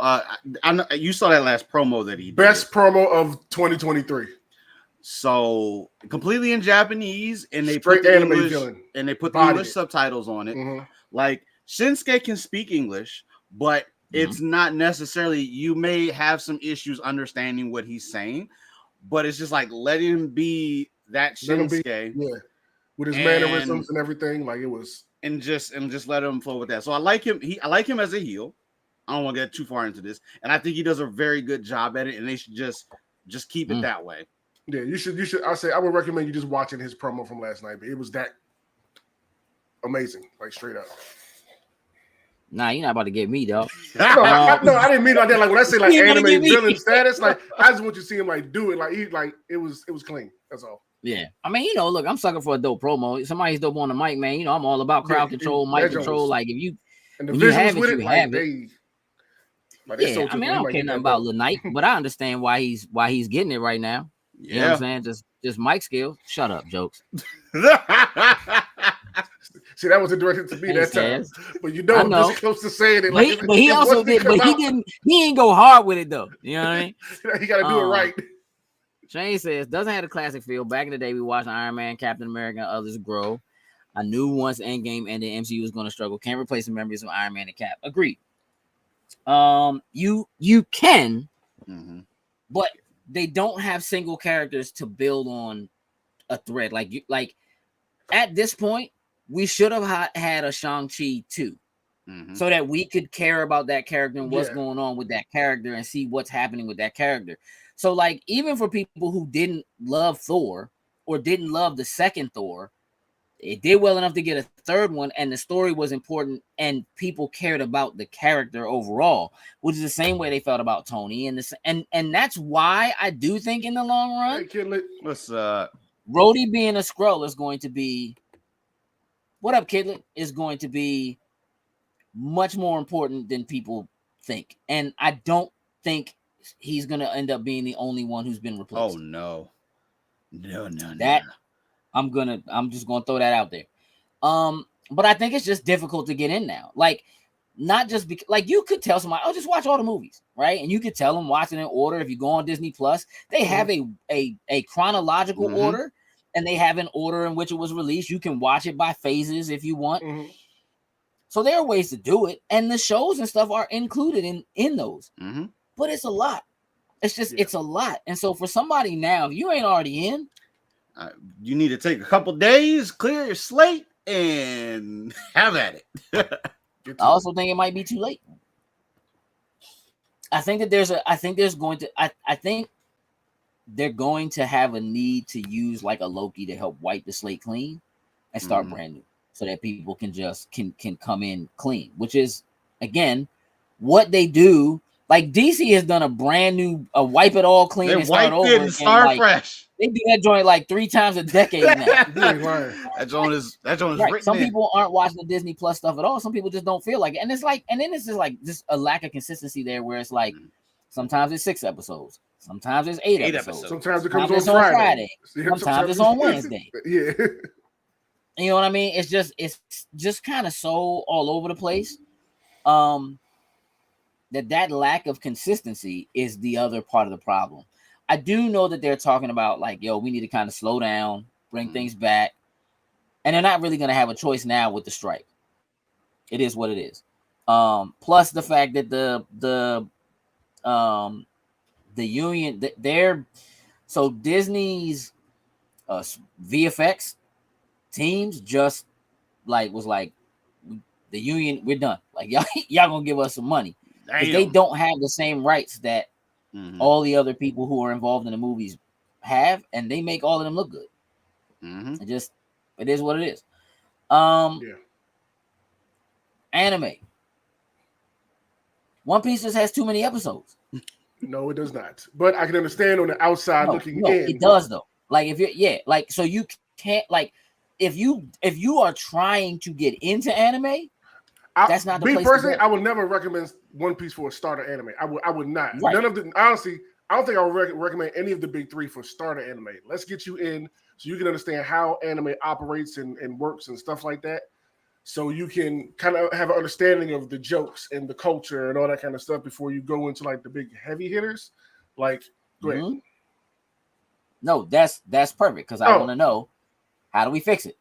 I know you saw that last promo that he did. Best promo of 2023. So completely in Japanese, and they Straight put the anime English, villain. and they put the Bodied English it. subtitles on it. Like, Shinsuke can speak English, but it's not necessarily. You may have some issues understanding what he's saying, but it's just like, let him be that Shinsuke, with his mannerisms and everything. Like, it was, and just let him flow with that. So I like him. I like him as a heel. I don't want to get too far into this, and I think he does a very good job at it. And they should just keep it that way. Yeah, you should. I would recommend you just watching his promo from last night. But it was that amazing, like straight up. Nah, you're not about to get me, dog. No, I didn't mean like that. Like, when I say like anime villain status, like, I just want you to see him like do it. Like it was clean. That's all. Yeah, I mean, look, I'm sucking for a dope promo. Somebody's dope on the mic, man. I'm all about crowd control, mic control. Like, if you and the when you have visuals with it, it, you like have it. Yeah, I mean, I don't care nothing about Lil Knight, but I understand why he's getting it right now. You know what I'm saying? Just mic skills. Shut up, jokes. See, that wasn't directed to me that time, but I'm this close to saying it. Like, but he also did, but he didn't. He ain't go hard with it though. You know what I mean? He got to do it right. Shane says, doesn't have a classic feel. Back in the day, we watched Iron Man, Captain America, and others grow. I knew once Endgame ended, MCU was going to struggle. Can't replace the memories of Iron Man and Cap. Agreed. You can, but they don't have single characters to build on a thread. Like at this point, we should have had a Shang-Chi 2, so that we could care about that character and what's going on with that character and see what's happening with that character. So, like, even for people who didn't love Thor or didn't love the second Thor, it did well enough to get a third one, and the story was important, and people cared about the character overall, which is the same way they felt about Tony. And that's why I do think in the long run, what's Rhodey being a Skrull is going to be, what up, Kidlet, is going to be much more important than people think. And I don't think he's gonna end up being the only one who's been replaced. Oh no. That I'm just gonna throw that out there. But I think it's just difficult to get in now. Like, not just because, like, you could tell somebody, oh, just watch all the movies, right? And you could tell them watch it in order. If you go on Disney Plus, they have a chronological order, and they have an order in which it was released. You can watch it by phases if you want. So there are ways to do it, and the shows and stuff are included in those. But it's a lot. It's just it's a lot. And so for somebody now, if you ain't already in, you need to take a couple days, clear your slate, and have at it. I also think it might be too late. I think they're going to have a need to use like a Loki to help wipe the slate clean and start brand new, so that people can just can come in clean, which is again what they do. Like DC has done a brand new wipe it all clean and start over and start fresh. They do that joint like 3 times a decade now. that joint is right. Some people aren't watching the Disney Plus stuff at all. Some people just don't feel like it. And it's like, and then it's just like just a lack of consistency there, where it's like sometimes it's 6 episodes, sometimes it's 8 episodes. Sometimes it comes on Friday. Sometimes it's on Wednesday. Yeah. You know what I mean? It's just kind of so all over the place. That lack of consistency is the other part of the problem. I do know that they're talking about like, yo, we need to kind of slow down, bring things back. And they're not really going to have a choice now with the strike. It is what it is. Plus the fact that the union, so Disney's VFX teams just was like, the union, we're done. Like, y'all gonna give us some money. They don't have the same rights that all the other people who are involved in the movies have, and they make all of them look good. It is what it is. Anime. One Piece just has too many episodes. No, it does not. But I can understand on the outside looking in. It does though. Like if you're so you can't like if you are trying to get into anime, that's not the place personally, to go. I would never recommend One Piece for a starter anime. I would not. Right. None of the honestly, I don't think I would recommend any of the big 3 for starter anime. Let's get you in so you can understand how anime operates and works and stuff like that. So you can kind of have an understanding of the jokes and the culture and all that kind of stuff before you go into like the big heavy hitters. Like, go ahead. No, that's perfect because I want to know, how do we fix it?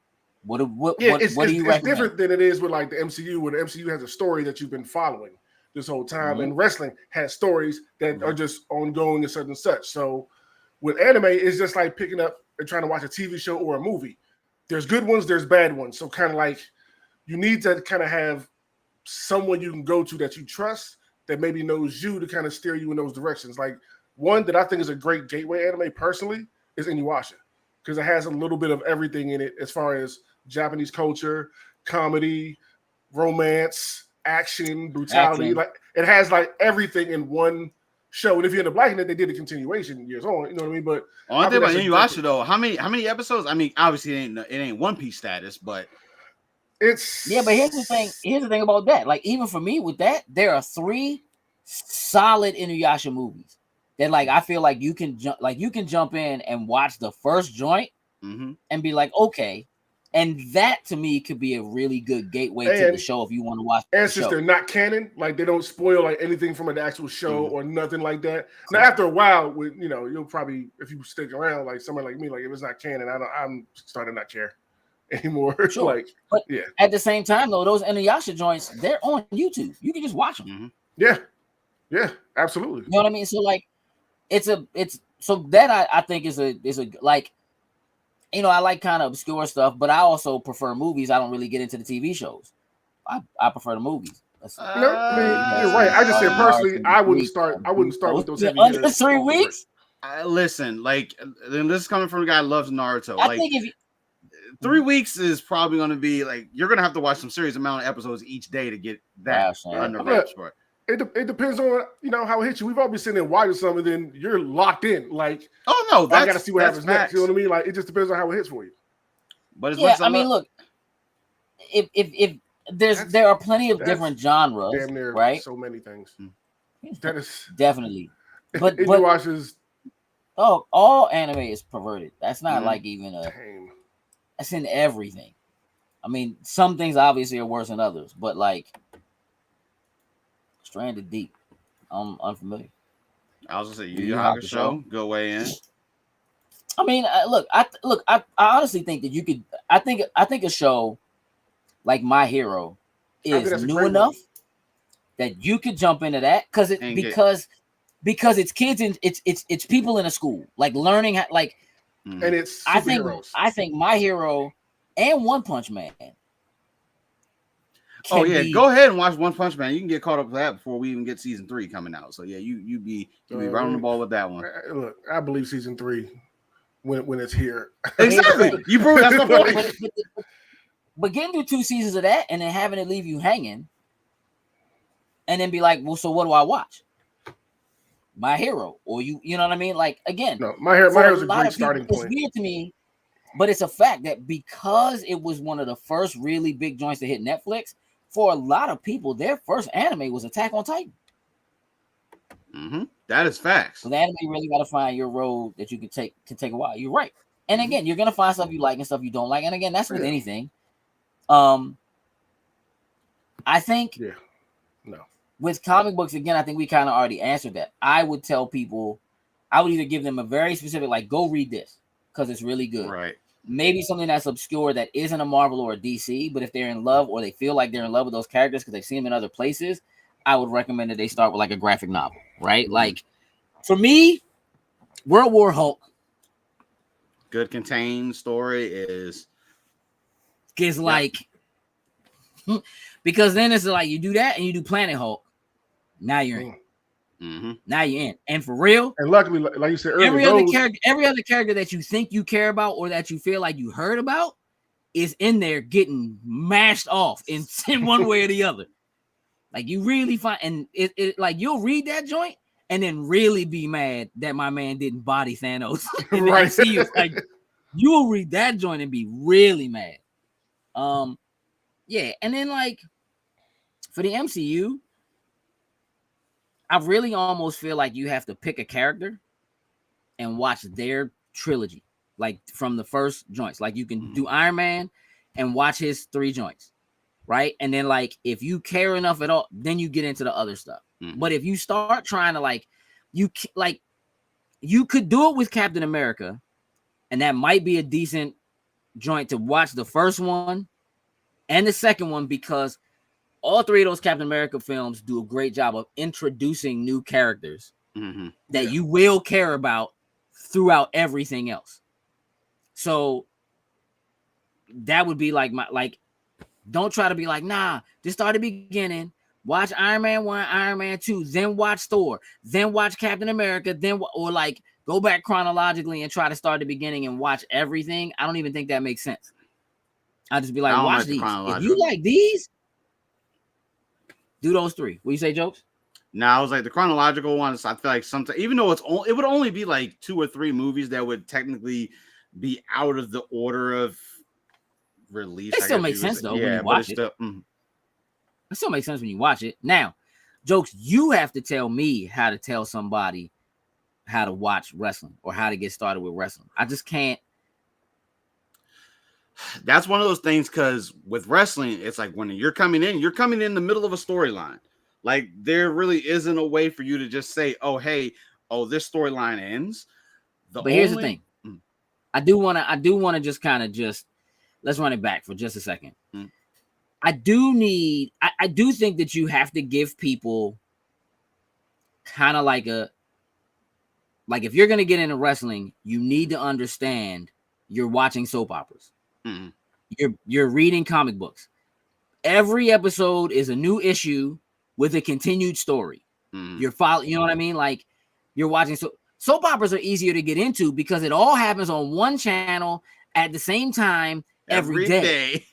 What do you recommend? It's different than it is with like the MCU, where the MCU has a story that you've been following this whole time, and wrestling has stories that are just ongoing and such and such. So with anime, it's just like picking up and trying to watch a TV show or a movie. There's good ones, there's bad ones. So kind of like you need to kind of have someone you can go to that you trust that maybe knows you to kind of steer you in those directions. Like one that I think is a great gateway anime personally is Inuyasha, because it has a little bit of everything in it as far as Japanese culture, comedy, romance, action, brutality. Like it has like everything in one show. And if you're into liking it, they did a continuation years on. You know what I mean? But I think about Inuyasha though, how many episodes? I mean, obviously it ain't One Piece status, but it's but here's the thing. Here's the thing about that. Like even for me with that, there are 3 solid Inuyasha movies that like I feel like you can jump in and watch the first joint and be like, okay. And that to me could be a really good gateway to the show if you want to watch. And since they're not canon, like they don't spoil like anything from an actual show or nothing like that. Now after a while, with you'll probably, if you stick around, like someone like me, like if it's not canon, I'm starting to not care anymore. Sure. But at the same time though, those Inuyasha joints, they're on YouTube. You can just watch them. Yeah, absolutely. You know what I mean? So like, it's so that I think is a like. I like kind of obscure stuff, but I also prefer movies. I don't really get into the TV shows. I prefer the movies. You're right. I just said personally, I wouldn't start with those heavy under 3 weeks. Listen, like this is coming from a guy who loves Naruto. I think if 3 weeks is probably going to be like you're going to have to watch some serious amount of episodes each day to get that under wraps for it. It depends on how it hits you. We've all been sitting there watching something, then you're locked in. Like, oh no, I got to see what happens next. You know what I mean? Like, it just depends on how it hits for you. But I mean, look, if there are plenty of different genres, damn near right? So many things. That is Definitely. But Inuyasha's all anime is perverted. That's not like even tame. that's in everything. I mean, some things obviously are worse than others, but like Stranded Deep, I'm unfamiliar. I was gonna say Yu Yu Hakusho, go way in. I mean, I honestly think that you could. I think a show like My Hero is new enough that you could jump into that because it's kids and it's people in a school like learning how, like, and it's superheroes. I think My Hero and One Punch Man. Oh yeah, go ahead and watch One Punch Man. You can get caught up with that before we even get season 3 coming out. So yeah, you be running the ball with that one. Look, I believe season 3 when it's here. Exactly. You prove that's my point. But getting through 2 seasons of that and then having it leave you hanging, and then be like, well, so what do I watch? My Hero, or you know what I mean? Like again, no, My Hero's a great starting point. It's weird to me, but it's a fact that because it was one of the first really big joints to hit Netflix, for a lot of people, their first anime was Attack on Titan. That is facts. So the anime really got to find your road that you can take a while. You're right. And again, you're gonna find stuff you like and stuff you don't like. And again, that's with anything. I think with comic books, again, I think we kind of already answered that. I would tell people, I would either give them a very specific, like, go read this because it's really good. Right. Maybe something that's obscure that isn't a Marvel or a DC, but if they're in love or they feel like they're in love with those characters because they've seen them in other places, I would recommend that they start with like a graphic novel, right? Like for me, World War Hulk. Good contained story is like, because then it's like you do that and you do Planet Hulk. Now you're in. Now you're in, and for real. And luckily, like you said earlier, every other character that you think you care about or that you feel like you heard about is in there getting mashed off in one way or the other. Like you really find, and it like you'll read that joint and then really be mad that my man didn't body Thanos. Right? Like you will read that joint and be really mad. Yeah, and then like for the MCU. I really almost feel like you have to pick a character and watch their trilogy, like from the first joints. Like you can do Iron Man and watch his 3 joints, right? And then like if you care enough at all, then you get into the other stuff. But if you start trying to you could do it with Captain America, and that might be a decent joint to watch the first one and the second one because all 3 of those Captain America films do a great job of introducing new characters that you will care about throughout everything else. So that would be like don't try to be like, nah, just start at the beginning, watch Iron Man 1, Iron Man 2, then watch Thor, then watch Captain America, or like go back chronologically and try to start at the beginning and watch everything. I don't even think that makes sense. I'll just be like, watch these. If you like these, do those 3. What you say, Jokes? No, I was like the chronological ones. I feel like sometimes, even though it would only be like 2 or 3 movies that would technically be out of the order of release. It still makes sense though when you watch it. It still makes sense when you watch it. Now, Jokes, you have to tell me how to tell somebody how to watch wrestling or how to get started with wrestling. I just can't. That's one of those things because with wrestling, it's like when you're coming in the middle of a storyline. Like there really isn't a way for you to just say, "Oh, hey, this storyline ends." But here's the thing: I do want to just kind of let's run it back for just a second. I do think that you have to give people kind of like if you're gonna get into wrestling, you need to understand you're watching soap operas. You're reading comic books. Every episode is a new issue with a continued story. You're following, you know what I mean? Like you're watching soap operas are easier to get into because it all happens on one channel at the same time every day.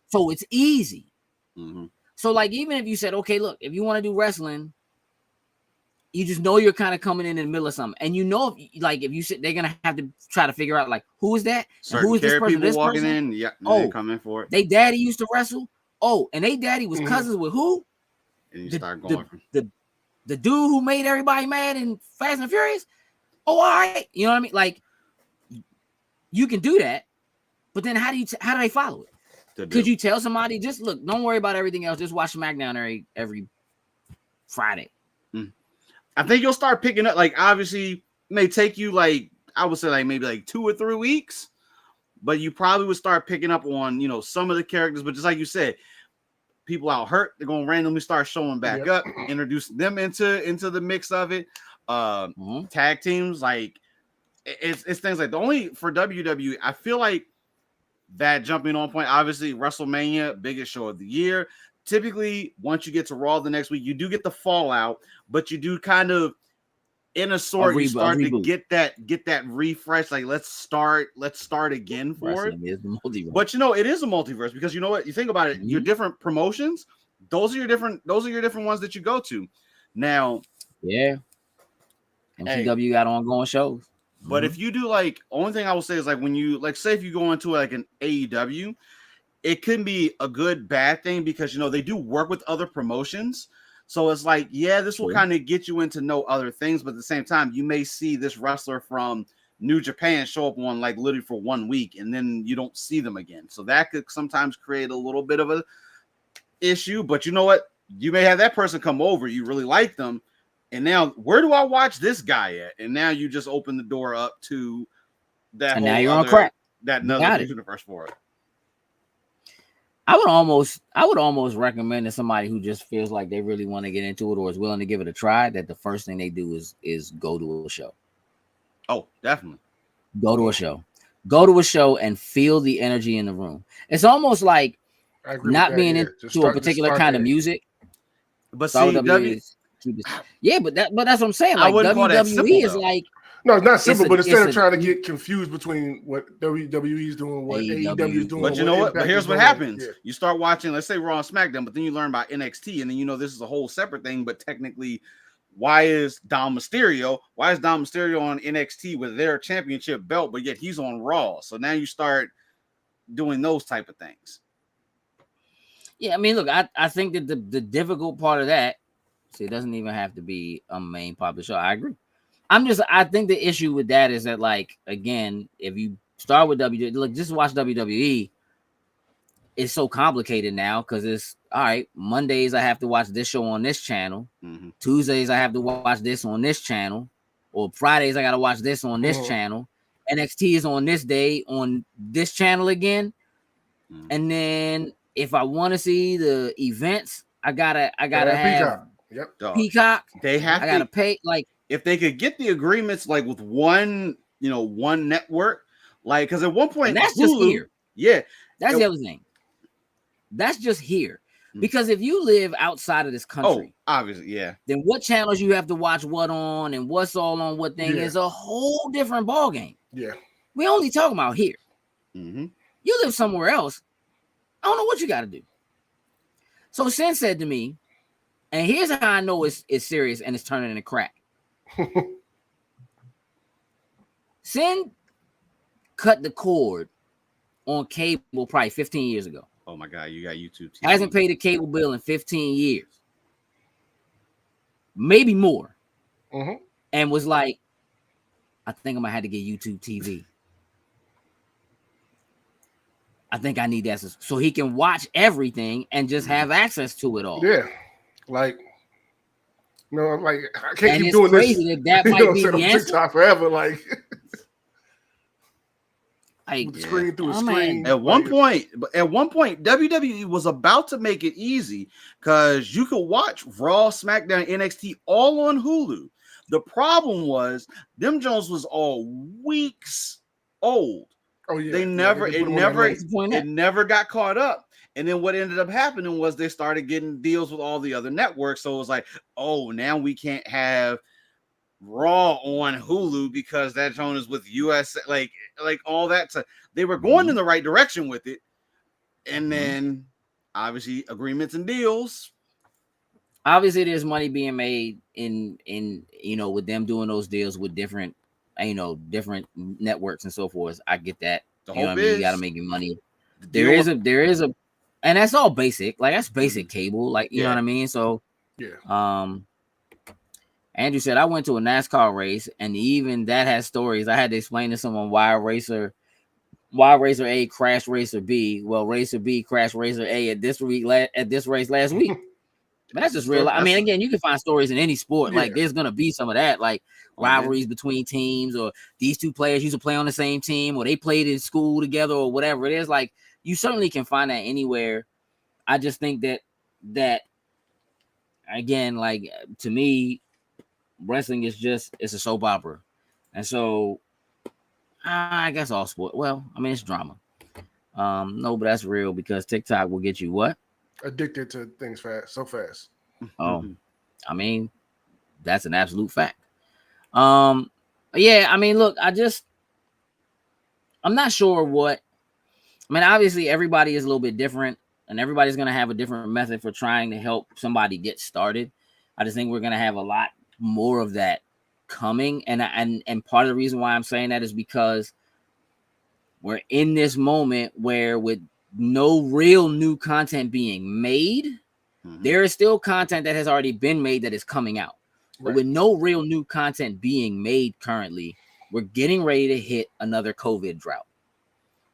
So it's easy. So like even if you said, okay, look, if you want to do wrestling, you just know you're kind of coming in the middle of something, and you know if you sit, they're gonna have to try to figure out like who is that, and who is this person, people walking in, coming for it. They daddy used to wrestle. Oh, and they daddy was cousins with who? And you start going the dude who made everybody mad in Fast and Furious. Oh, all right. You know what I mean? Like, you can do that, but then how do they follow it? Could you tell somebody, just look, don't worry about everything else, just watch SmackDown every Friday? I think you'll start picking up, like, obviously it may take you, like, I would say, like, maybe like 2 or 3 weeks, but you probably would start picking up on, you know, some of the characters. But just like you said, people out hurt, they're gonna randomly start showing back up, introduce them into the mix of it. Tag teams, like, it's things like, the only for WWE, I feel like that jumping on point, obviously WrestleMania, biggest show of the year. Typically, once you get to Raw the next week, you do get the fallout, but you do kind of, in a sort, you start to get that refresh. Like, let's start again for it. But you know, it is a multiverse, because you know what? You think about it, your different promotions, those are your different ones that you go to. Now, MCW got ongoing shows. But if you do, like, only thing I will say is, like, when you, like, say if you go into like an AEW, it can be a good bad thing, because, you know, they do work with other promotions. So it's like, yeah, this will kind of get you into know other things, but at the same time, you may see this wrestler from New Japan show up on, like, literally for 1 week, and then you don't see them again. So that could sometimes create a little bit of a issue. But you know what? You may have that person come over, you really like them, and now, where do I watch this guy at? And now you just open the door up to that. And now you're on crack. That another universe for it. I would almost recommend to somebody who just feels like they really want to get into it or is willing to give it a try, that the first thing they do is go to a show. Oh, definitely. Go to a show. Go to a show and feel the energy in the room. It's almost like not being into a particular kind of music. But see, but that's what I'm saying. Like, WWE is like, no, it's not simple. But instead of trying to get confused between what WWE is doing, what AEW is doing, but you know what? But here's what happens: you start watching, let's say Raw and SmackDown, but then you learn about NXT, and then you know this is a whole separate thing. But technically, why is Dom Mysterio on NXT with their championship belt, but yet he's on Raw? So now you start doing those type of things. Yeah, I mean, look, I think that the difficult part of that. See, it doesn't even have to be a main popular show. I agree. I think the issue with that is that, like, again, if you start with WWE, look, just watch WWE. It's so complicated now, because it's all right. Mondays I have to watch this show on this channel. Tuesdays I have to watch this on this channel, or Fridays I got to watch this on this channel. NXT is on this day on this channel again, and then if I want to see the events, I gotta have. Peacock. I gotta pay. Like, if they could get the agreements, like, with one network, like, because at one point, and that's Hulu, just here. Yeah, that's the other thing. That's just here, because if you live outside of this country, obviously, then what channels you have to watch what on and what's all on what thing is a whole different ball game. Yeah, we only talking about here. You live somewhere else, I don't know what you got to do. So Sin said to me, and here's how I know it's serious and it's turning into crack. Sin cut the cord on cable probably 15 years ago. Oh my God, you got YouTube TV. Hasn't paid a cable bill in 15 years. Maybe more. And was like, I think I'm gonna have to get YouTube TV. I think I need that so he can watch everything and just have access to it all. Yeah. Like, like, I can't keep doing this. That might be the answer. TikTok forever, like, with the screen through a screen. At one point, WWE was about to make it easy, because you could watch Raw, SmackDown, NXT all on Hulu. The problem was them Jones was all weeks old. Oh yeah, it never got caught up. And then what ended up happening was they started getting deals with all the other networks. So it was like, oh, now we can't have Raw on Hulu because that show is with US, like all that. So they were going in the right direction with it. And then obviously agreements and deals. Obviously there's money being made in with them doing those deals with different networks and so forth. I get that. You got to make your money. There is a and that's all basic. Like, that's basic cable. Like, you know what I mean? So, Andrew said, I went to a NASCAR race, and even that has stories. I had to explain to someone why racer A crashed racer B. Well, racer B crashed racer A at this race last week. But that's just real. I mean, again, you can find stories in any sport. Yeah. Like, there's gonna be some of that, like rivalries between teams, or these two players used to play on the same team, or they played in school together, or whatever it is. Like, you certainly can find that anywhere. I just think that again, like, to me, wrestling is it's a soap opera, and so I guess all sport. Well, I mean, it's drama. No, but that's real, because TikTok will get you what? Addicted to things so fast. Oh, I mean, that's an absolute fact. Yeah, I mean, look, I'm not sure what. I mean, obviously, everybody is a little bit different, and everybody's gonna have a different method for trying to help somebody get started. I just think we're gonna have a lot more of that coming, and part of the reason why I'm saying that is because we're in this moment where, with no real new content being made, there is still content that has already been made that is coming out. But with no real new content being made currently, we're getting ready to hit another COVID drought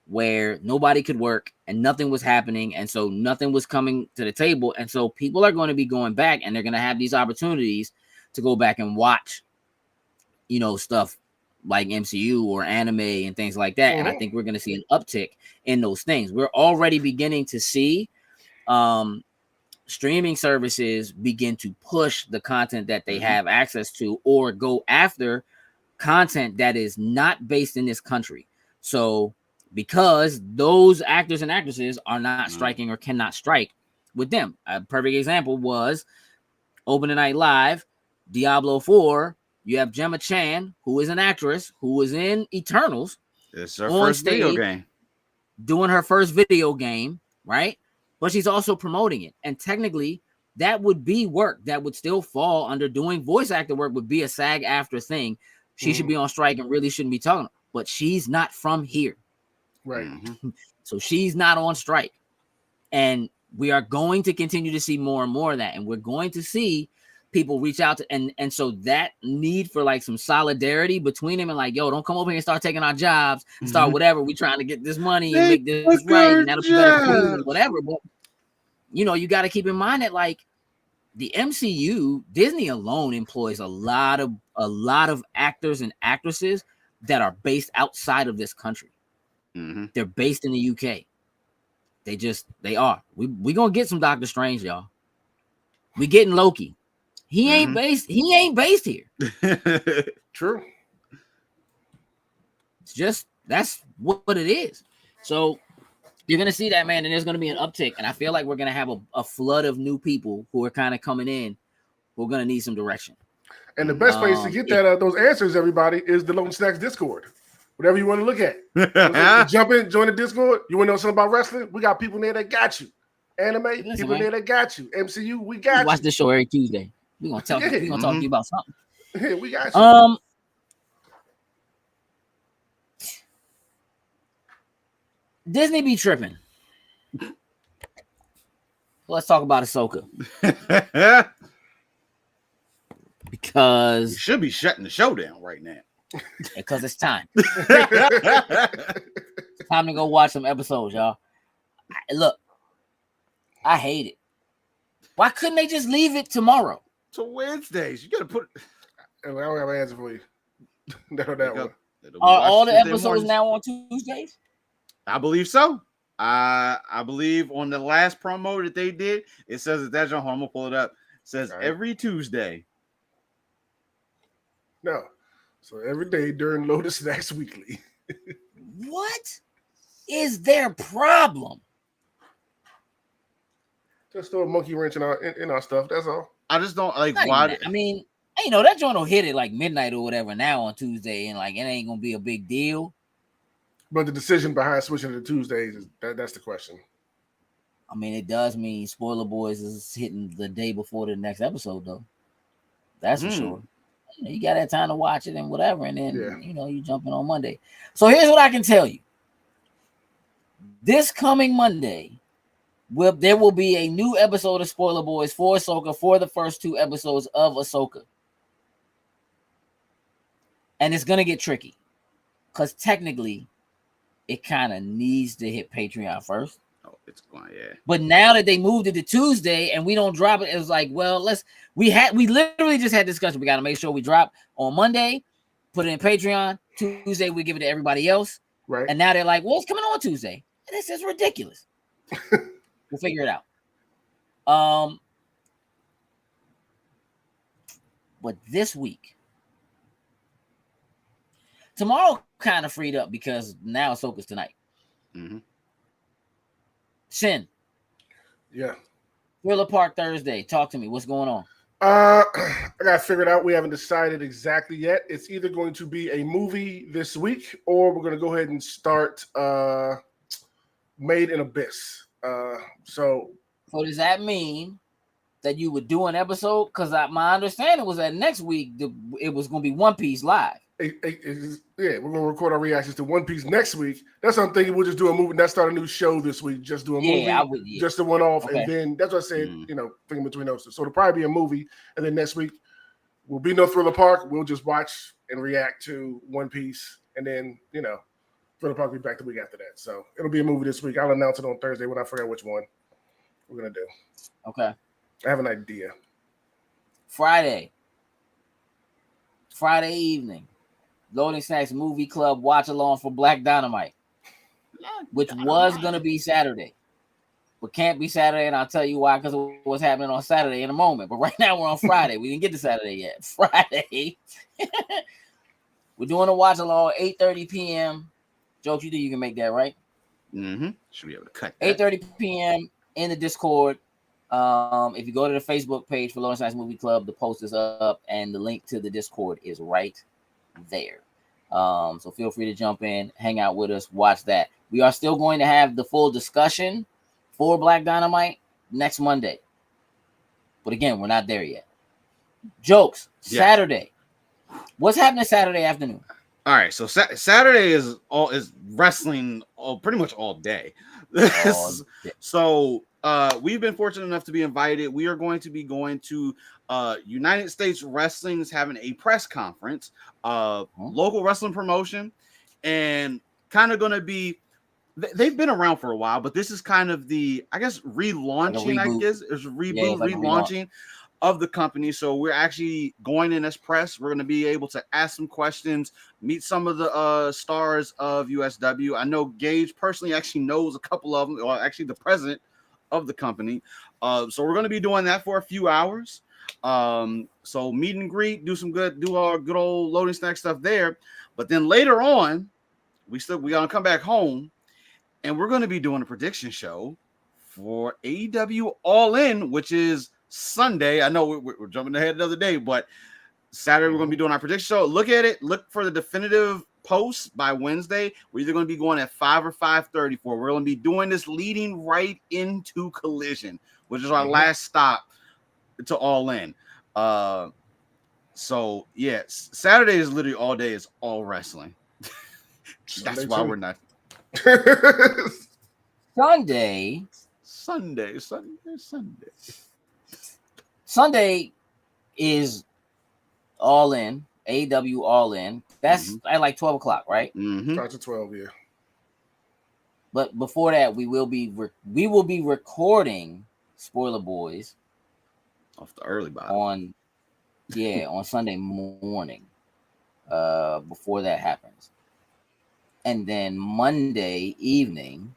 where nobody could work and nothing was happening, and so nothing was coming to the table, and so people are going to be going back, and they're going to have these opportunities to go back and watch, stuff like MCU or anime and things like that. And I think we're going to see an uptick in those things. We're already beginning to see streaming services begin to push the content that they have access to, or go after content that is not based in this country. So because those actors and actresses are not striking or cannot strike with them. A perfect example was Opening Night Live, Diablo 4. You have Gemma Chan, who is an actress who was in Eternals. It's her first video game. Doing her first video game, right? But she's also promoting it. And technically, that would be work that would still fall under doing voice actor work, would be a SAG-AFTRA thing. She should be on strike and really shouldn't be talking. But she's not from here. Right. So she's not on strike. And we are going to continue to see more and more of that. And we're going to see people reach out to, and so that need for like some solidarity between them, and like, yo, don't come over here and start taking our jobs, start whatever. We trying to get this money and make this right, and that'll be better for you and whatever. But you got to keep in mind that, like, the MCU, Disney alone employs a lot of actors and actresses that are based outside of this country. They're based in the UK. They are. We gonna get some Doctor Strange, y'all. We getting Loki. He ain't based here. True. It's just, that's what it is. So you're gonna see that, man, and there's gonna be an uptick. And I feel like we're gonna have a flood of new people who are kind of coming in, who are gonna need some direction. And the best place to get those answers, everybody, is the Lone Snacks Discord. Whatever you want to look at. Jump in, join the Discord. You want to know something about wrestling? We got people in there that got you. Anime, people in there that got you. MCU, we got you. Watch this show every Tuesday. We're gonna talk to you about something. Yeah, we got you. Disney be tripping. Let's talk about Ahsoka. Because you should be shutting the show down right now. Because it's time. Time to go watch some episodes, y'all. Look, I hate it. Why couldn't they just leave it tomorrow? To Wednesdays. You gotta put. I don't have an answer for you. That one. Are all the episodes now on Tuesdays? I believe so. I believe on the last promo that they did, it says that that's on. I'm gonna pull it up. It says every Tuesday. No. So every day during Lotus Snacks Weekly. What is their problem? Just throw a monkey wrench in our stuff. That's all. I just don't like why. I mean, that joint will hit it like midnight or whatever now on Tuesday, and like it ain't gonna be a big deal. But the decision behind switching to Tuesdays is that's the question. I mean, it does mean Spoiler Boys is hitting the day before the next episode, though. That's for sure. You got that time to watch it and whatever, and then you jump in on Monday. So here's what I can tell you: this coming Monday, there will be a new episode of Spoiler Boys for Ahsoka for the first 2 episodes of Ahsoka. And it's gonna get tricky because technically it kind of needs to hit Patreon first. Oh, it's going, yeah. But now that they moved it to Tuesday and we don't drop it, it was like, well, we literally just had discussion. We got to make sure we drop on Monday, put it in Patreon. Tuesday we give it to everybody else. Right. And now they're like, well, it's coming on Tuesday. This is ridiculous. We'll figure it out. But this week, tomorrow kind of freed up because now Ahsoka's tonight. Mm-hmm. Sin. Yeah. Thriller Park Thursday. Talk to me. What's going on? I got to figure it out. We haven't decided exactly yet. It's either going to be a movie this week or we're going to go ahead and start Made in Abyss. So does that mean that you would do an episode? Because my understanding was that next week it was going to be One Piece live. Yeah, we're going to record our reactions to One Piece next week. That's what I'm thinking. We'll just do a movie. Not start a new show this week. Just do a movie. Just a one-off. Okay. And then that's what I said, thinking between those two. So it'll probably be a movie. And then next week will be no Thriller Park. We'll just watch and react to One Piece. And then, Thriller Park will be back the week after that. So it'll be a movie this week. I'll announce it on Thursday when I forget which one we're going to do. Okay. I have an idea. Friday evening. Loading Snacks Movie Club watch along for Black Dynamite, which was going to be Saturday, but can't be Saturday. And I'll tell you why, because of what's happening on Saturday in a moment. But right now we're on Friday. We didn't get to Saturday yet. Friday. We're doing a watch along 8:30 p.m. Jokes, you think you can make that, right? Mm-hmm. Should be able to cut that. 8:30 p.m. in the Discord. If you go to the Facebook page for Loading Snacks Movie Club, the post is up and the link to the Discord is right there. So feel free to jump in, hang out with us, watch that. We are still going to have the full discussion for Black Dynamite next Monday. But again, we're not there yet. Jokes, Saturday. What's happening Saturday afternoon? All right, so Saturday is wrestling pretty much all day. So we've been fortunate enough to be invited. We are going to be going to United States Wrestling is having a press conference, local wrestling promotion, and kind of going to be. They've been around for a while, but this is kind of the, I guess, relaunching. I guess it's relaunching of the company. So we're actually going in as press. We're going to be able to ask some questions, meet some of the stars of USW. I know Gage personally actually knows a couple of them, or actually the president of the company. So we're going to be doing that for a few hours. So meet and greet, do our good old Loading Snack stuff there. But then later on, we going to come back home and we're going to be doing a prediction show for AEW All In, which is Sunday. I know we're jumping ahead another day, but Saturday we're going to be doing our prediction show. Look at it. Look for the definitive post by Wednesday. We're either going to be going at 5 or 5:34. We're going to be doing this leading right into Collision, which is our last stop to All In. So yes, Saturday is literally all day. It's all wrestling. That's why we're not. Sunday is All In, AEW All In. That's at like 12 o'clock, right? Mm-hmm. Starts at 12, yeah. But before that, we will be recording Spoiler Boys off the early body on Sunday morning. Before that happens, and then Monday evening,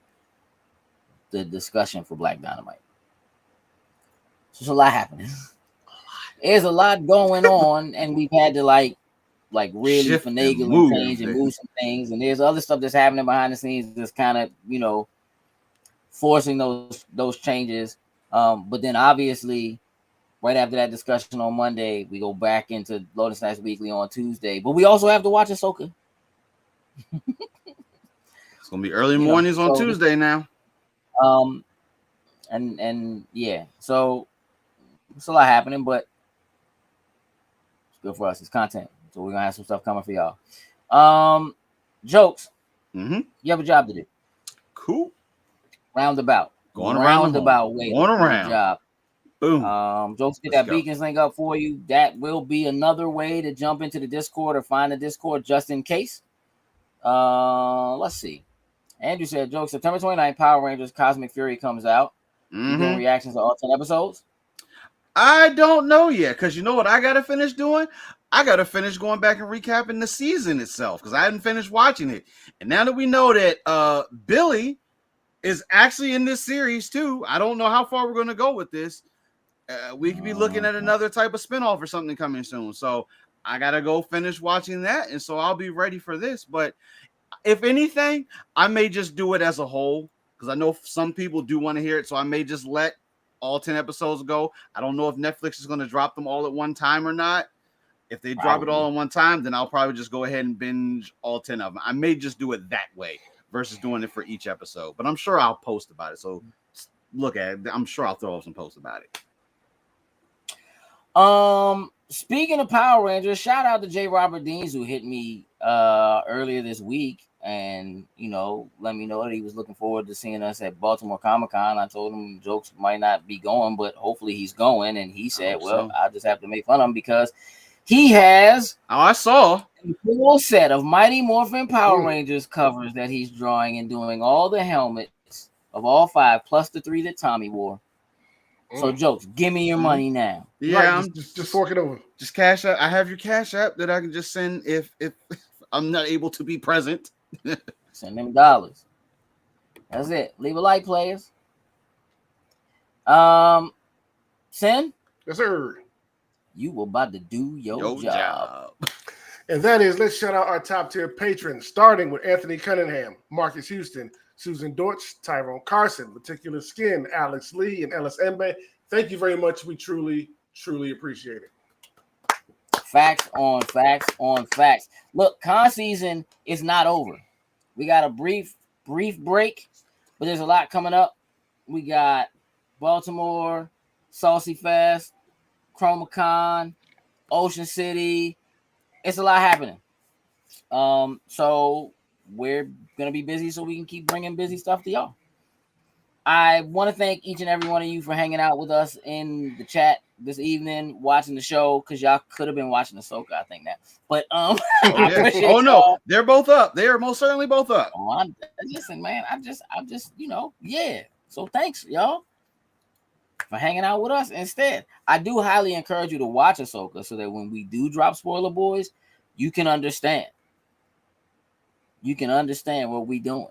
the discussion for Black Dynamite. So there's a lot happening. There's a lot going on, and we've had to like really finagle and change and move some things. And there's other stuff that's happening behind the scenes that's kind of forcing those changes. But then obviously, right after that discussion on Monday, we go back into Loading Snacks Weekly on Tuesday. But we also have to watch Ahsoka. It's gonna be early mornings on Tuesday now. And yeah, so it's a lot happening, but it's good for us. It's content, so we're gonna have some stuff coming for y'all. Jokes. Mm-hmm. You have a job to do. Cool. Roundabout. Going around. Way. Going around. Job. Boom. Jokes, get Let's that go. Beacons link up for you. That will be another way to jump into the Discord or find the Discord just in case. Let's see. Andrew said, Joke, September 29th, Power Rangers Cosmic Fury comes out. You doing reactions to all 10 episodes? I don't know yet, because you know what I got to finish doing? I got to finish going back and recapping the season itself, because I hadn't finished watching it. And now that we know that Billy is actually in this series too, I don't know how far we're going to go with this. We could be looking at another type of spinoff or something coming soon. So I got to go finish watching that, and so I'll be ready for this. But if anything, I may just do it as a whole, because I know some people do want to hear it, so I may just let all 10 episodes go. I don't know if Netflix is going to drop them all at one time or not. If they drop it all at one time, then I'll probably just go ahead and binge all 10 of them. I may just do it that way versus doing it for each episode, but I'm sure I'll post about it. So look at it. I'm sure I'll throw up some posts about it. Speaking of Power Rangers, shout out to J. Robert Deans, who hit me earlier this week and, you know, let me know that he was looking forward to seeing us at Baltimore Comic-Con. I told him Jokes might not be going, but hopefully he's going. And he said, well, I just have to make fun of him because he has I saw a full set of Mighty Morphin Power Rangers covers that he's drawing and doing all the helmets of all 5 plus the 3 that Tommy wore. So Jokes, give me your money now. Yeah, I'm just fork it over. Just cash app. I have your cash app that I can just send if I'm not able to be present. Send them dollars. That's it. Leave a like, players. Sin? Yes, sir. You were about to do your job. And that is, let's shout out our top tier patrons, starting with Anthony Cunningham, Marcus Houston, Susan Dortch, Tyrone Carson, Meticulous Skin, Alex Lee, and Ellis Embe. Thank you very much. We truly, truly appreciate it. Facts on facts on facts. Look, con season is not over. We got a brief break, but there's a lot coming up. We got Baltimore, Saucy Fest, ChromaCon, Ocean City. It's a lot happening. So we're going to be busy so we can keep bringing busy stuff to y'all. I want to thank each and every one of you for hanging out with us in the chat this evening, watching the show, because y'all could have been watching Ahsoka, I think that. But I appreciate no, y'all. they're both up. They are most certainly both up. Listen, man, I'm just, you know, yeah. So thanks, y'all, for hanging out with us. Instead, I do highly encourage you to watch Ahsoka so that when we do drop Spoiler Boys, you can understand. You can understand what we're doing.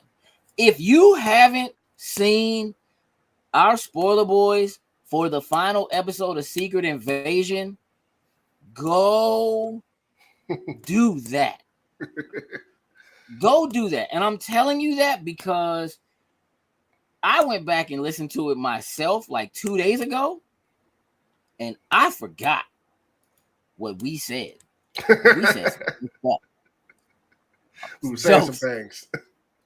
If you haven't seen our Spoiler Boys for the final episode of Secret Invasion, go do that. Go do that. And I'm telling you that because I went back and listened to it myself like 2 days ago, and I forgot what we said. We said some stuff. We were saying some things.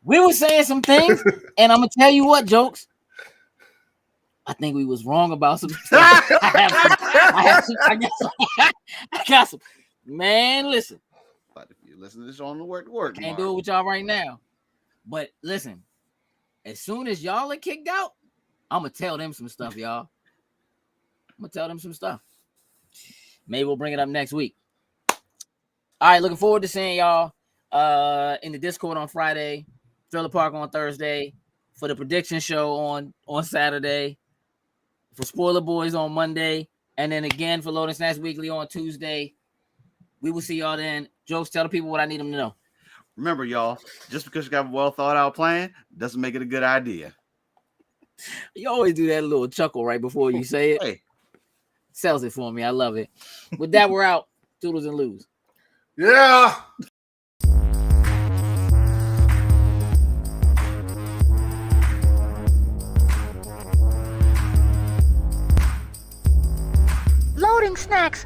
We were saying some things, and I'm gonna tell you what, Jokes. I think we was wrong about some stuff. I got some. Man, listen. But if you listen to this on the work, Can't do it with y'all right now. But listen, as soon as y'all are kicked out, I'm gonna tell them some stuff, y'all. I'm gonna tell them some stuff. Maybe we'll bring it up next week. All right, looking forward to seeing y'all in the Discord on Friday, Thriller Park on Thursday, for the prediction show on Saturday, for Spoiler Boys on Monday, and then again for Loading Snacks Weekly on Tuesday. We will see y'all then. Jokes, tell the people what I need them to know. Remember, y'all, just because you got a well thought out plan doesn't make it a good idea. You always do that little chuckle right before you say it. Hey. Sells it for me. I love it. With that, we're out. Toodles and Lose. Yeah. Loading Snacks